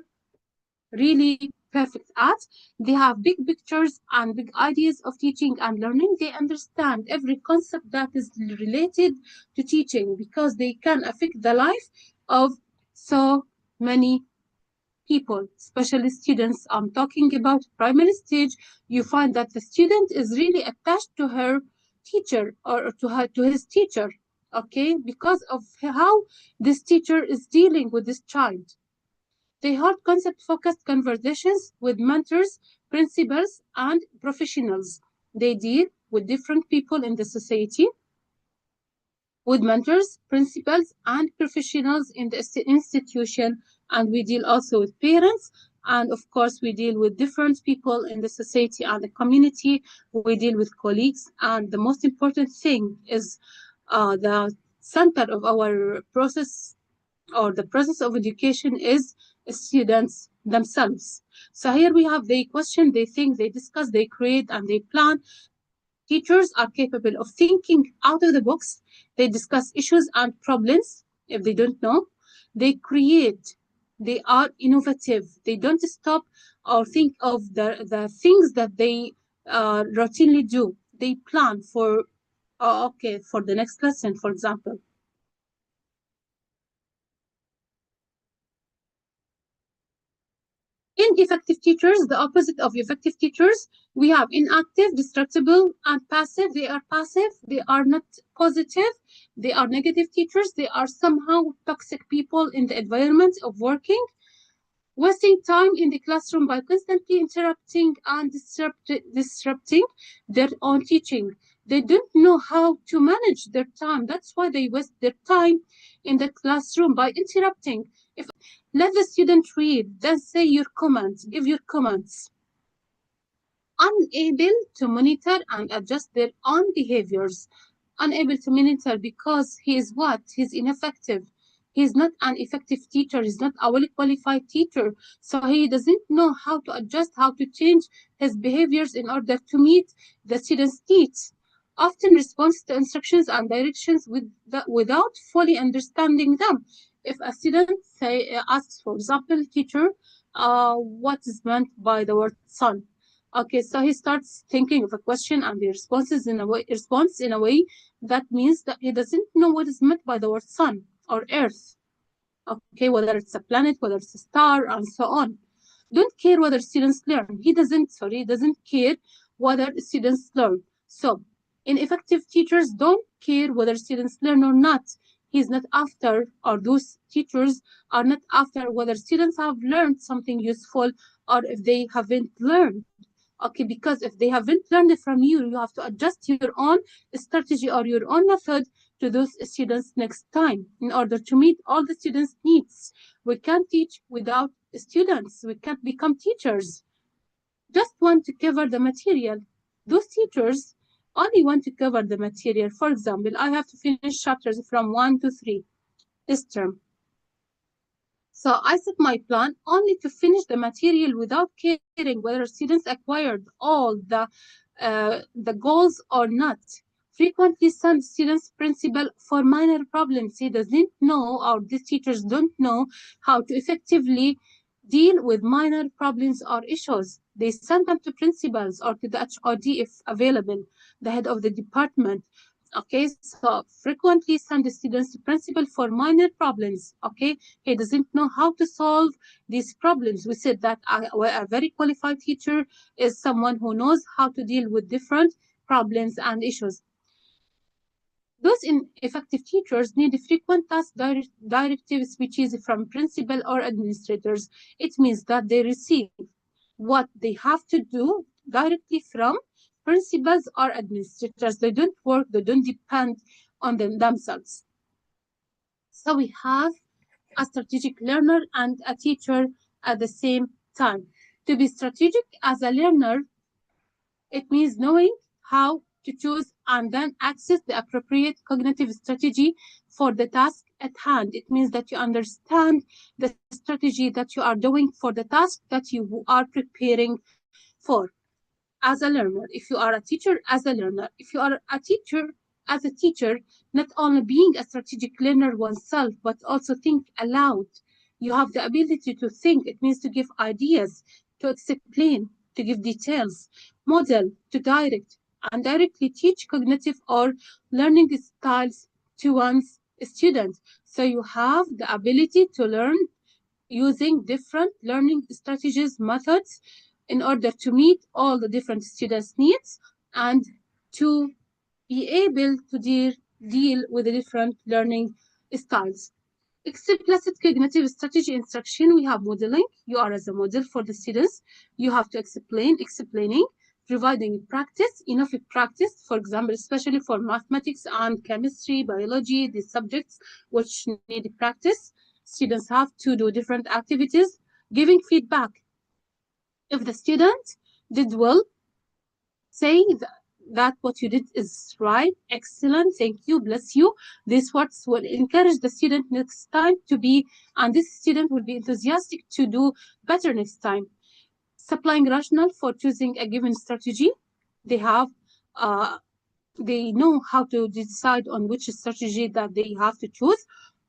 Speaker 2: really perfect at. They have big pictures and big ideas of teaching and learning. They understand every concept that is related to teaching because they can affect the life of so many people, especially students. I'm talking about primary stage. You find that the student is really attached to her teacher or to his teacher, okay, because of how this teacher is dealing with this child. They hold concept-focused conversations with mentors, principals, and professionals. They deal with different people in the society, with mentors, principals, and professionals in the institution, and we deal also with parents, and of course we deal with different people in the society and the community. We deal with colleagues, and the most important thing is the center of our process or the process of education is students themselves. So here we have they question, they think, they discuss, they create, and they plan. Teachers are capable of thinking out of the box. They discuss issues and problems if they don't know. They create. They are innovative. They don't stop or think of the things that they routinely do. They plan for, okay, for the next lesson, for example. Ineffective teachers, the opposite of effective teachers, we have inactive, destructible, and passive. They are passive, they are not positive, they are negative teachers, they are somehow toxic people in the environment of working, wasting time in the classroom by constantly interrupting and disrupting their own teaching. They don't know how to manage their time. That's why they waste their time in the classroom by interrupting. Let the student read, then say your comments, give your comments. Unable to monitor and adjust their own behaviors. Unable to monitor because he is what? He's ineffective. He's not an effective teacher. He's not a well-qualified teacher. So he doesn't know how to adjust, how to change his behaviors in order to meet the student's needs. Often responds to instructions and directions without fully understanding them. If a student asks, for example, teacher, what is meant by the word sun? Okay, so he starts thinking of a question and he responds in a way that means that he doesn't know what is meant by the word sun or earth. Okay, whether it's a planet, whether it's a star, and so on. Don't care whether students learn. He doesn't care whether students learn. So, ineffective teachers don't care whether students learn or not. He's not after, or those teachers are not after whether students have learned something useful or if they haven't learned. Okay, because if they haven't learned it from you, you have to adjust your own strategy or your own method to those students next time in order to meet all the students' needs. We can't teach without students. We can't become teachers. Just want to cover the material. Those teachers only want to cover the material. For example, I have to finish chapters from 1 to 3 this term. So I set my plan only to finish the material without caring whether students acquired all the goals or not. Frequently send students principal for minor problems. He doesn't know, or these teachers don't know how to effectively deal with minor problems or issues. They send them to principals or to the HOD if available, the head of the department. Okay, so frequently send the students to principal for minor problems. Okay, he doesn't know how to solve these problems. We said that a very qualified teacher is someone who knows how to deal with different problems and issues. Those ineffective teachers need frequent task directives, which is from principal or administrators. It means that they receive what they have to do directly from principals or administrators. They don't work, they don't depend on themselves. So we have a strategic learner and a teacher at the same time. To be strategic as a learner, it means knowing how to choose and then access the appropriate cognitive strategy for the task at hand. It means that you understand the strategy that you are doing for the task that you are preparing for. As a learner, if you are a teacher, as a learner, if you are a teacher, as a teacher, not only being a strategic learner oneself, but also think aloud. You have the ability to think. It means to give ideas, to explain, to give details, model, to direct, and directly teach cognitive or learning styles to one's students. So you have the ability to learn using different learning strategies, methods, in order to meet all the different students' needs and to be able to deal with the different learning styles. Explicit cognitive strategy instruction, we have modeling. You are as a model for the students. You have to explaining, providing practice, enough practice, for example, especially for mathematics and chemistry, biology, these subjects which need practice. Students have to do different activities, giving feedback. If the student did well, say that what you did is right, excellent, thank you, bless you. These words will encourage the student next time to be, and this student will be enthusiastic to do better next time. Supplying rationale for choosing a given strategy. They know how to decide on which strategy that they have to choose.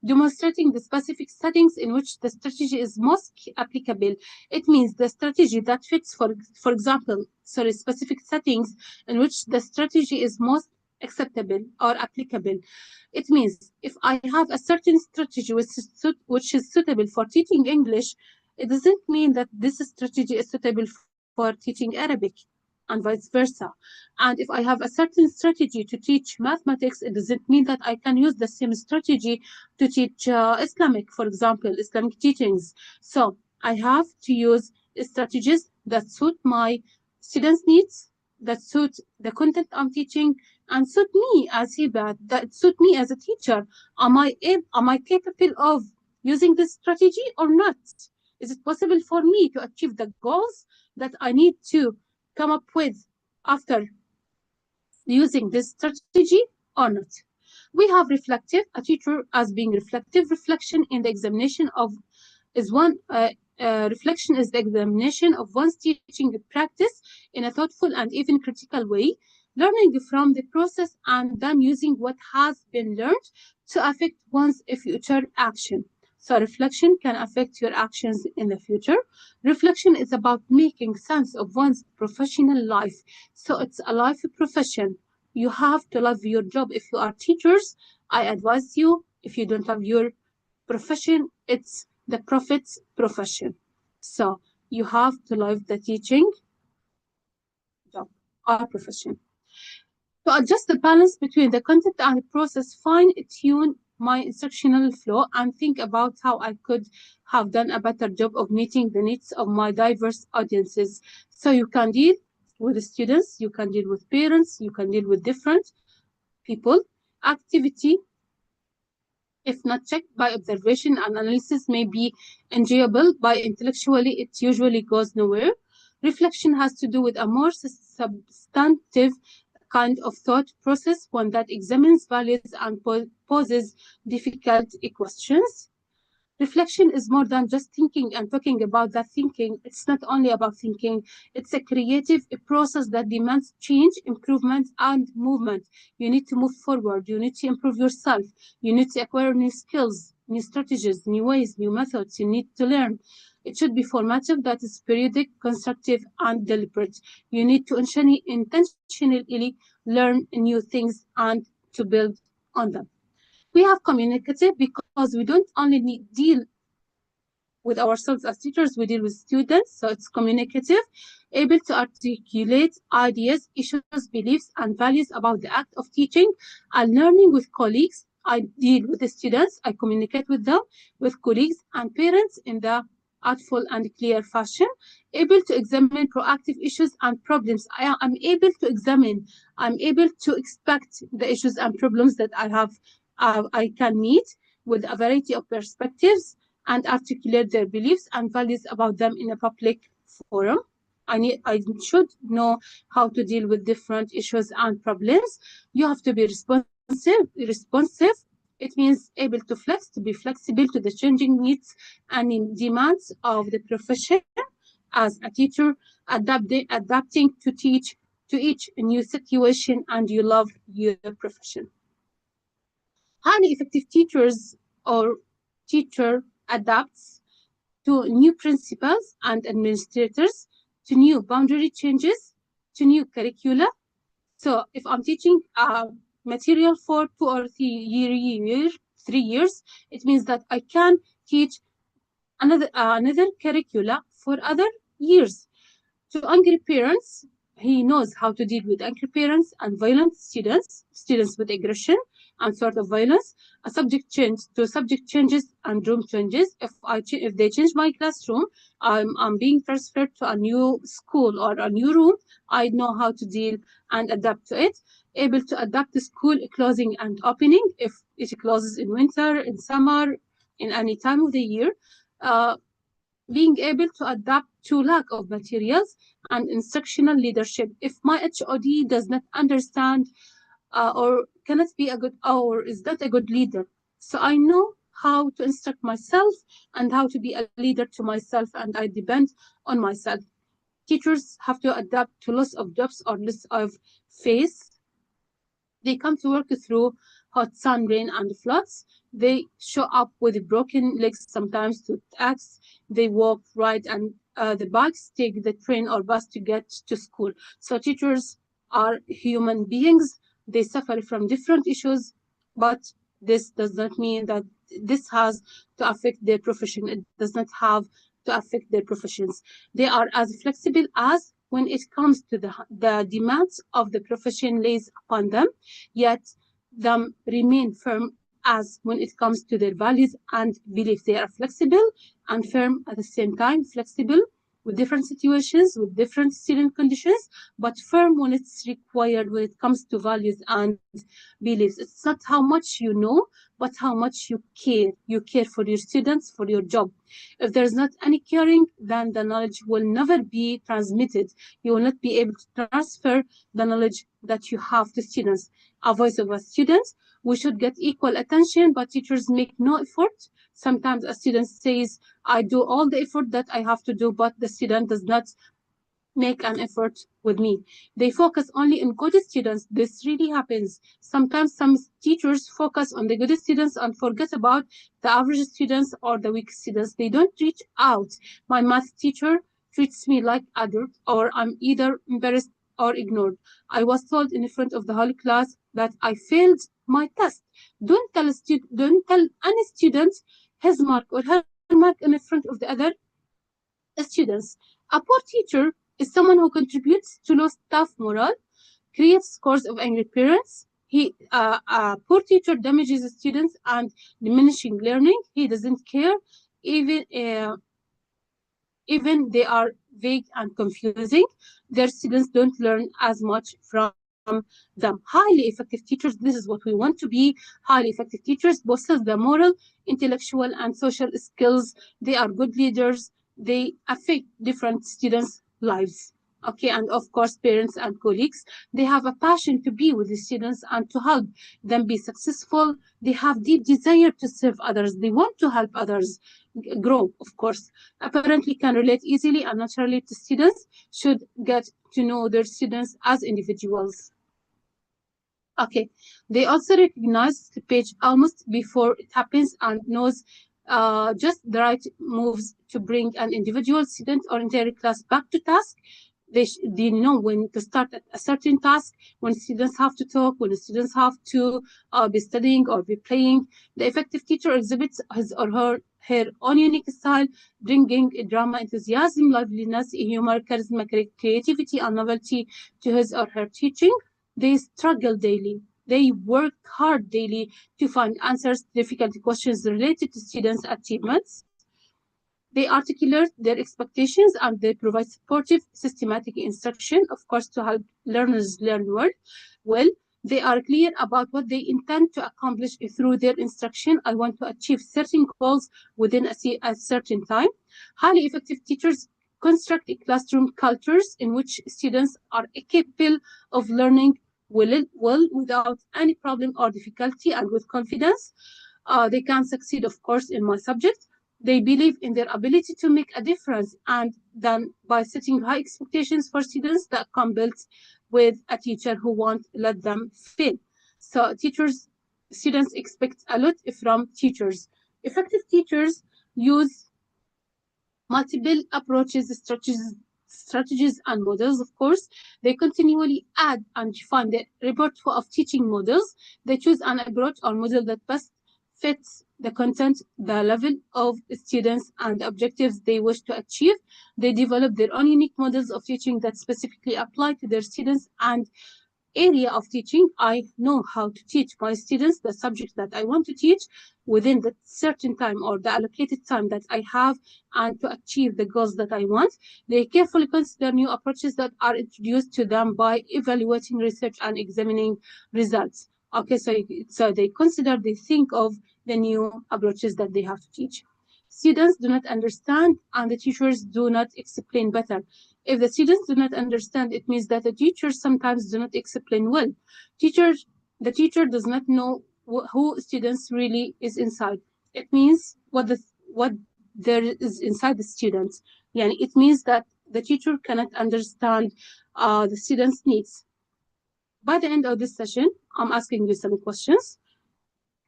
Speaker 2: Demonstrating the specific settings in which the strategy is most applicable. It means the strategy that fits, for example, specific settings in which the strategy is most acceptable or applicable. It means if I have a certain strategy which is suitable for teaching English, it doesn't mean that this strategy is suitable for teaching Arabic, and vice versa. And if I have a certain strategy to teach mathematics, it doesn't mean that I can use the same strategy to teach Islamic, for example, Islamic teachings. So I have to use strategies that suit my students' needs, that suit the content I'm teaching, and suit me as Hiba, that suit me as a teacher. Am I capable of using this strategy or not? Is it possible for me to achieve the goals that I need to come up with after using this strategy or not? We have reflective, a teacher as being reflective. Reflection in the examination of is one reflection is the examination of one's teaching practice in a thoughtful and even critical way, learning from the process and then using what has been learned to affect one's future action. So reflection can affect your actions in the future. Reflection is about making sense of one's professional life. So it's a life profession. You have to love your job. If you are teachers, I advise you, if you don't love your profession, it's the prophet's profession. So you have to love the teaching job or profession. To adjust the balance between the content and the process, fine-tune my instructional flow and think about how I could have done a better job of meeting the needs of my diverse audiences. So you can deal with the students, you can deal with parents, you can deal with different people. Activity, if not checked by observation and analysis, may be enjoyable, but intellectually it usually goes nowhere. Reflection has to do with a more substantive kind of thought process, one that examines values and poses difficult questions. Reflection is more than just thinking and talking about that thinking. It's not only about thinking, it's a creative process that demands change, improvement, and movement. You need to move forward. You need to improve yourself. You need to acquire new skills, new strategies, new ways, new methods. You need to learn. It should be formative, that is periodic, constructive, and deliberate. You need to intentionally learn new things and to build on them. We have communicative because we don't only deal with ourselves as teachers, we deal with students. So it's communicative, able to articulate ideas, issues, beliefs, and values about the act of teaching and learning with colleagues. I deal with the students, I communicate with them, with colleagues and parents in the artful and clear fashion, able to examine proactive issues and problems. I'm able to examine, I'm able to expect the issues and problems that I can meet with a variety of perspectives and articulate their beliefs and values about them in a public forum. I should know how to deal with different issues and problems. You have to be responsive. It means able to be flexible to the changing needs and demands of the profession as a teacher, adapting to each new situation, and you love your profession. Highly effective teachers or teacher adapts to new principals and administrators, to new boundary changes, to new curricula. So if I'm teaching material for 2 or 3 years, it means that I can teach another curricula for other years. To angry parents, he knows how to deal with angry parents and violent students with aggression and sort of violence. A subject changes and room changes. If they change my classroom, I'm being transferred to a new school or a new room. I know how to deal and adapt to it. Able to adapt the school closing and opening if it closes in winter, in summer, in any time of the year. Being able to adapt to lack of materials and instructional leadership. If my HOD does not understand or cannot be a good or is not a good leader, so I know how to instruct myself and how to be a leader to myself, and I depend on myself. Teachers have to adapt to loss of jobs or loss of face. They come to work through hot sun, rain, and floods. They show up with broken legs sometimes to tasks. They walk, ride, and the bikes take the train or bus to get to school. So teachers are human beings. They suffer from different issues, but this does not mean that this has to affect their profession. It does not have to affect their professions. They are as flexible as when it comes to the demands of the profession lays upon them, yet them remain firm as when it comes to their values and beliefs. They are flexible and firm at the same time, flexible with different situations, with different student conditions, but firm when it's required when it comes to values and beliefs. It's not how much you know, but how much you care. You care for your students, for your job. If there's not any caring, then the knowledge will never be transmitted. You will not be able to transfer the knowledge that you have to students. A voice of a student, we should get equal attention, but teachers make no effort. Sometimes a student says, I do all the effort that I have to do, but the student does not make an effort with me. They focus only on good students. This really happens. Sometimes some teachers focus on the good students and forget about the average students or the weak students. They don't reach out. My math teacher treats me like adult, or I'm either embarrassed or ignored. I was told in front of the whole class that I failed my test. Don't tell any student his mark or her mark in front of the other students. A poor teacher is someone who contributes to low staff morale, creates scores of angry parents. A poor teacher damages students and diminishing learning. He doesn't care, even they are vague and confusing. Their students don't learn as much from them. Highly effective teachers, this is what we want to be. Highly effective teachers possess the moral, intellectual, and social skills. They are good leaders. They affect different students' lives. Okay, and of course, parents and colleagues, they have a passion to be with the students and to help them be successful. They have deep desire to serve others. They want to help others grow, of course. Apparently can relate easily and naturally to students, should get to know their students as individuals. Okay, they also recognize the page almost before it happens and knows just the right moves to bring an individual student or entire class back to task. They know when to start at a certain task, when students have to talk, when students have to be studying or be playing. The effective teacher exhibits his or her own unique style, bringing drama, enthusiasm, liveliness, humor, charisma, creativity, and novelty to his or her teaching. They struggle daily. They work hard daily to find answers to difficult questions related to students' achievements. They articulate their expectations and they provide supportive, systematic instruction, of course, to help learners learn well. They are clear about what they intend to accomplish through their instruction. I want to achieve certain goals within a certain time. Highly effective teachers construct classroom cultures in which students are capable of learning well without any problem or difficulty and with confidence. They can succeed, of course, in my subject. They believe in their ability to make a difference, and then by setting high expectations for students that come built with a teacher who won't let them fail. So students expect a lot from teachers. Effective teachers use multiple approaches, strategies and models. Of course, they continually add and refine the repertoire of teaching models. They choose an approach or model that best fits the content, the level of students, and the objectives they wish to achieve. They develop their own unique models of teaching that specifically apply to their students and area of teaching. I know how to teach my students the subject that I want to teach within the certain time or the allocated time that I have, and to achieve the goals that I want. They carefully consider new approaches that are introduced to them by evaluating research and examining results. Okay, so they think of the new approaches that they have to teach. Students do not understand, and the teachers do not explain better. If the students do not understand, it means that the teachers sometimes do not explain well. The teacher does not know who students really is inside. It means what there is inside the students. Yeah, it means that the teacher cannot understand the students' needs. By the end of this session, I'm asking you some questions.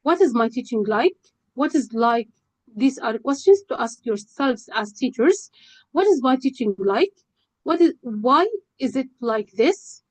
Speaker 2: What is my teaching like? What is like? These are questions to ask yourselves as teachers. What is my teaching like? Why is it like this?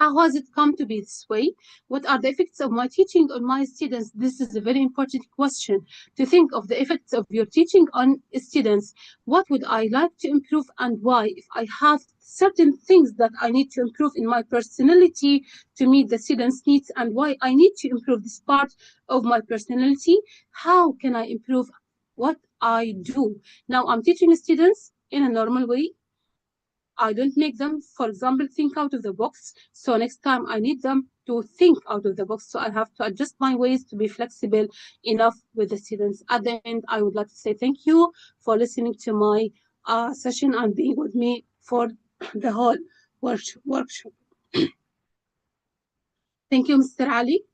Speaker 2: How has it come to be this way? What are the effects of my teaching on my students? This is a very important question, to think of the effects of your teaching on students. What would I like to improve and why? If I have certain things that I need to improve in my personality to meet the students' needs, and why I need to improve this part of my personality, how can I improve what I do? Now, I'm teaching students in a normal way. I don't make them, for example, think out of the box. So next time I need them to think out of the box. So I have to adjust my ways to be flexible enough with the students. At the end, I would like to say thank you for listening to my session and being with me for the whole workshop. Thank you, Mr. Ali.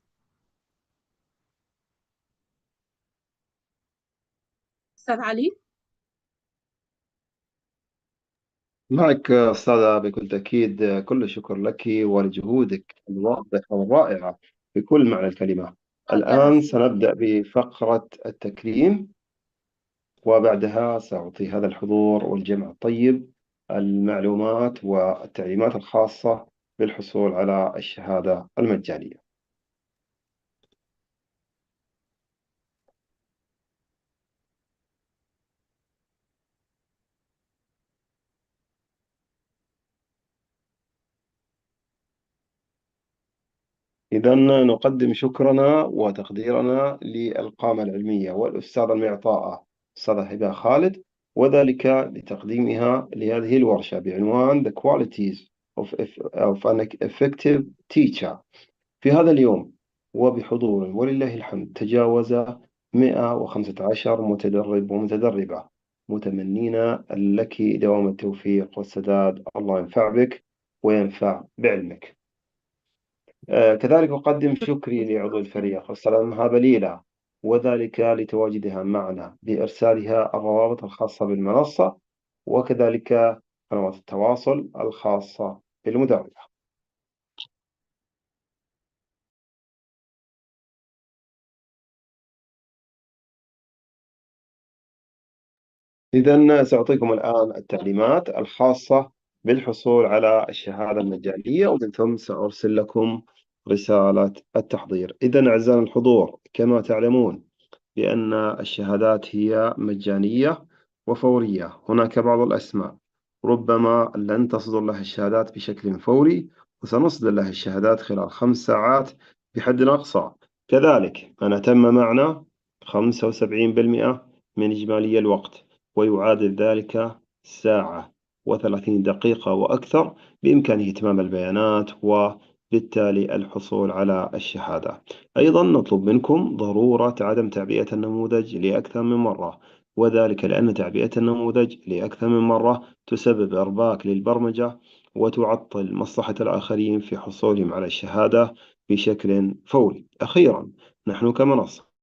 Speaker 2: Mr. Ali.
Speaker 1: معك أستاذة بكل تأكيد. كل الشكر لك ولجهودك الواضحة والرائعة بكل معنى الكلمة. الآن سنبدأ بفقرة التكريم، وبعدها سأعطي هذا الحضور والجمع الطيب المعلومات والتعليمات الخاصة بالحصول على الشهادة المجانية. إذا نقدم شكرنا وتقديرنا للقامة العلمية والأستاذة المعطاءة أستاذة هبة خالد، وذلك لتقديمها لهذه الورشة بعنوان The Qualities of an Effective Teacher في هذا اليوم، وبحضور ولله الحمد تجاوز 115 متدرب ومتدربة، متمنين لك دوام التوفيق والسداد. الله ينفع بك وينفع بعلمك. كذلك أقدم شكري لعضو الفريق أستاذة مهابة ليلى، وذلك لتواجدها معنا بإرسالها الروابط الخاصة بالمنصة، وكذلك قنوات التواصل الخاصة بالمدربة. إذن سأعطيكم الآن التعليمات الخاصة بالحصول على الشهادة المجانية، ومن ثم سأرسل لكم رسالة التحضير. إذن أعزائي الحضور، كما تعلمون بأن الشهادات هي مجانية وفورية. هناك بعض الأسماء ربما لن تصدر لها الشهادات بشكل فوري، وسنصدر لها الشهادات خلال 5 ساعات بحد أقصى. كذلك أنا تم معنا 75% من إجمالي الوقت، ويعادل ذلك 1 ساعة و30 دقيقة وأكثر، بإمكانه إتمام البيانات وبالتالي الحصول على الشهادة. أيضا نطلب منكم ضرورة عدم تعبئة النموذج لأكثر من مرة، وذلك لأن تعبئة النموذج لأكثر من مرة تسبب إرباك للبرمجة وتعطل مصلحة الآخرين في حصولهم على الشهادة بشكل فوري. أخيرا، نحن كمنصة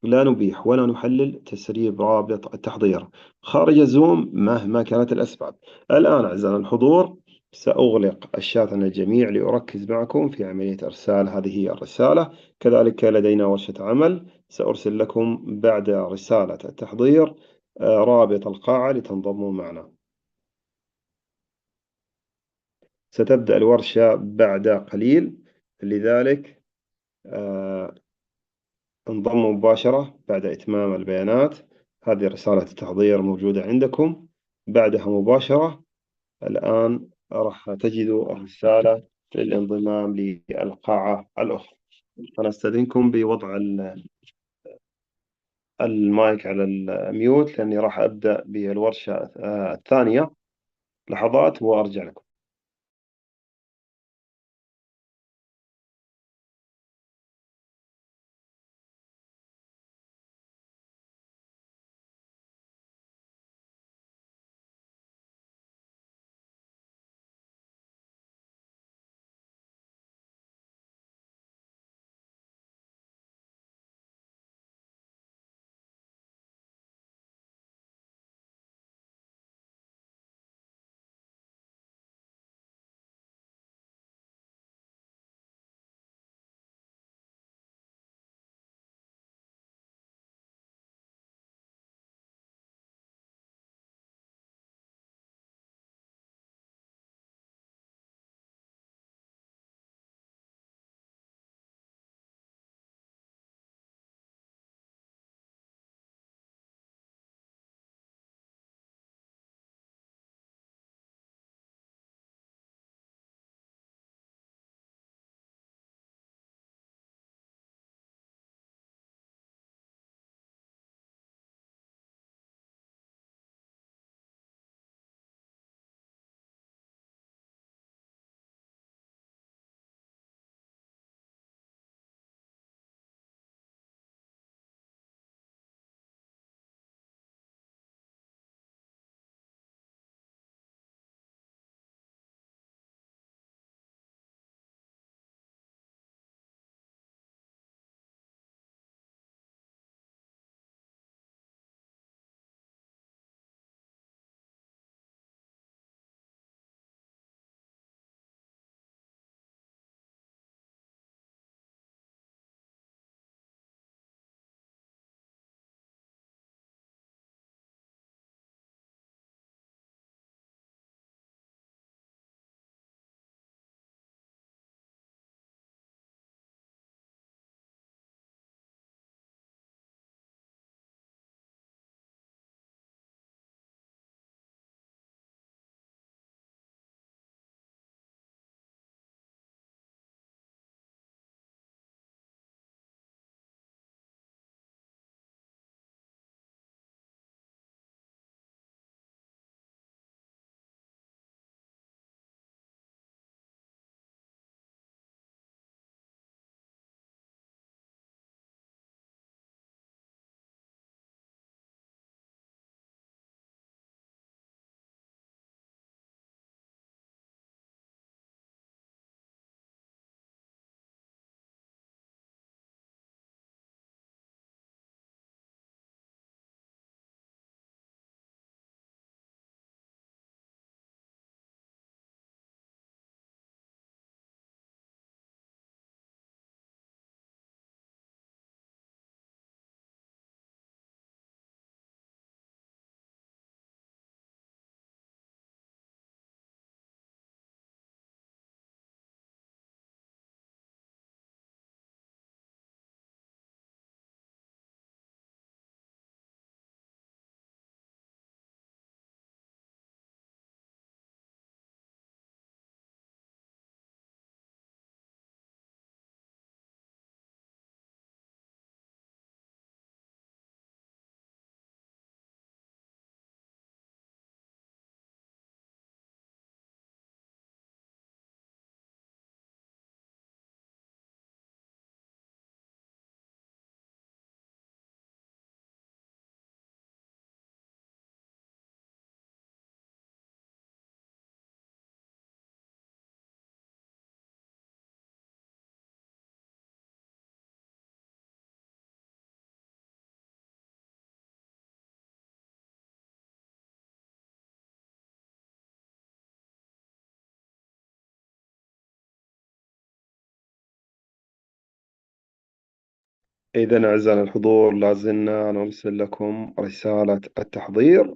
Speaker 1: لا نبيح ولا نحلل تسريب رابط التحضير خارج زوم مهما كانت الأسباب. الآن أعزائي الحضور، سأغلق الشات عن الجميع لأركز معكم في عملية إرسال هذه الرسالة. كذلك لدينا ورشة عمل سأرسل لكم بعد رسالة التحضير رابط القاعة لتنضموا معنا. ستبدأ الورشة بعد قليل، لذلك انضموا مباشرة بعد إتمام البيانات. هذه رسالة التحضير موجودة عندكم. بعدها مباشرة الآن راح تجدوا الرسالة للانضمام للقاعة الأخرى. أنا أستأذنكم بوضع المايك على الميوت، لأني راح أبدأ بالورشة الثانية. لحظات وأرجع لكم. إذا أعزائنا الحضور لازلنا نرسل لكم رسالة التحضير.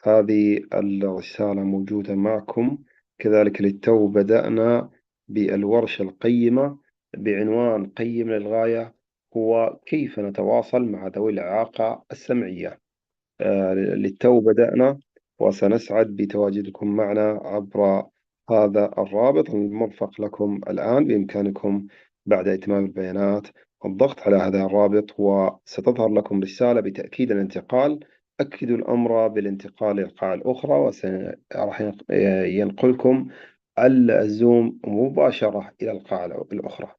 Speaker 1: هذه الرسالة موجودة معكم. كذلك للتو بدأنا بالورشة القيمة بعنوان قيم للغاية، هو كيف نتواصل مع ذوي الإعاقة السمعية. للتو بدأنا، وسنسعد بتواجدكم معنا عبر هذا الرابط المرفق لكم الآن. بإمكانكم بعد إتمام البيانات الضغط على هذا الرابط، وستظهر لكم رسالة بتأكيد الانتقال. أكدوا الأمر بالانتقال للقاعة الأخرى، وراح ينقلكم الزوم مباشرة إلى القاعة الأخرى.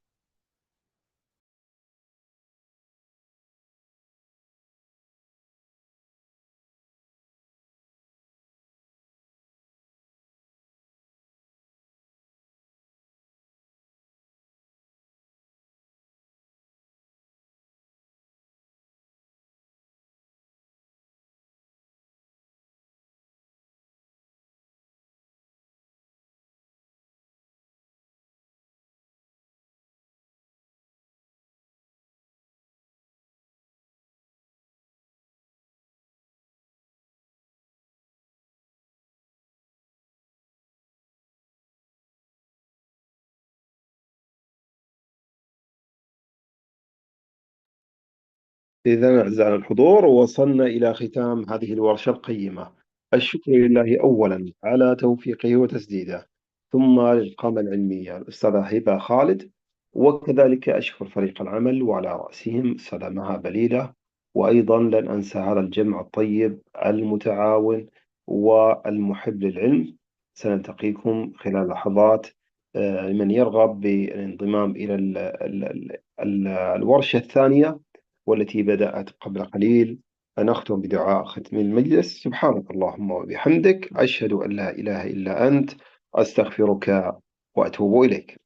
Speaker 1: إذا أعزائنا الحضور، وصلنا إلى ختام هذه الورشة القيمة. الشكر لله أولا على توفيقه وتسديده، ثم للقامة العلمية الأستاذة هبة خالد، وكذلك أشكر فريق العمل وعلى رأسهم الأستاذة مها بليلة. وأيضا لن أنسى هذا الجمع الطيب المتعاون والمحب للعلم. سنلتقيكم خلال لحظات. لمن يرغب بالانضمام إلى الورشة الثانية والتي بدأت قبل قليل، فنختم بدعاء ختم المجلس. سبحانك اللهم وبحمدك، أشهد أن لا إله إلا أنت، أستغفرك وأتوب إليك.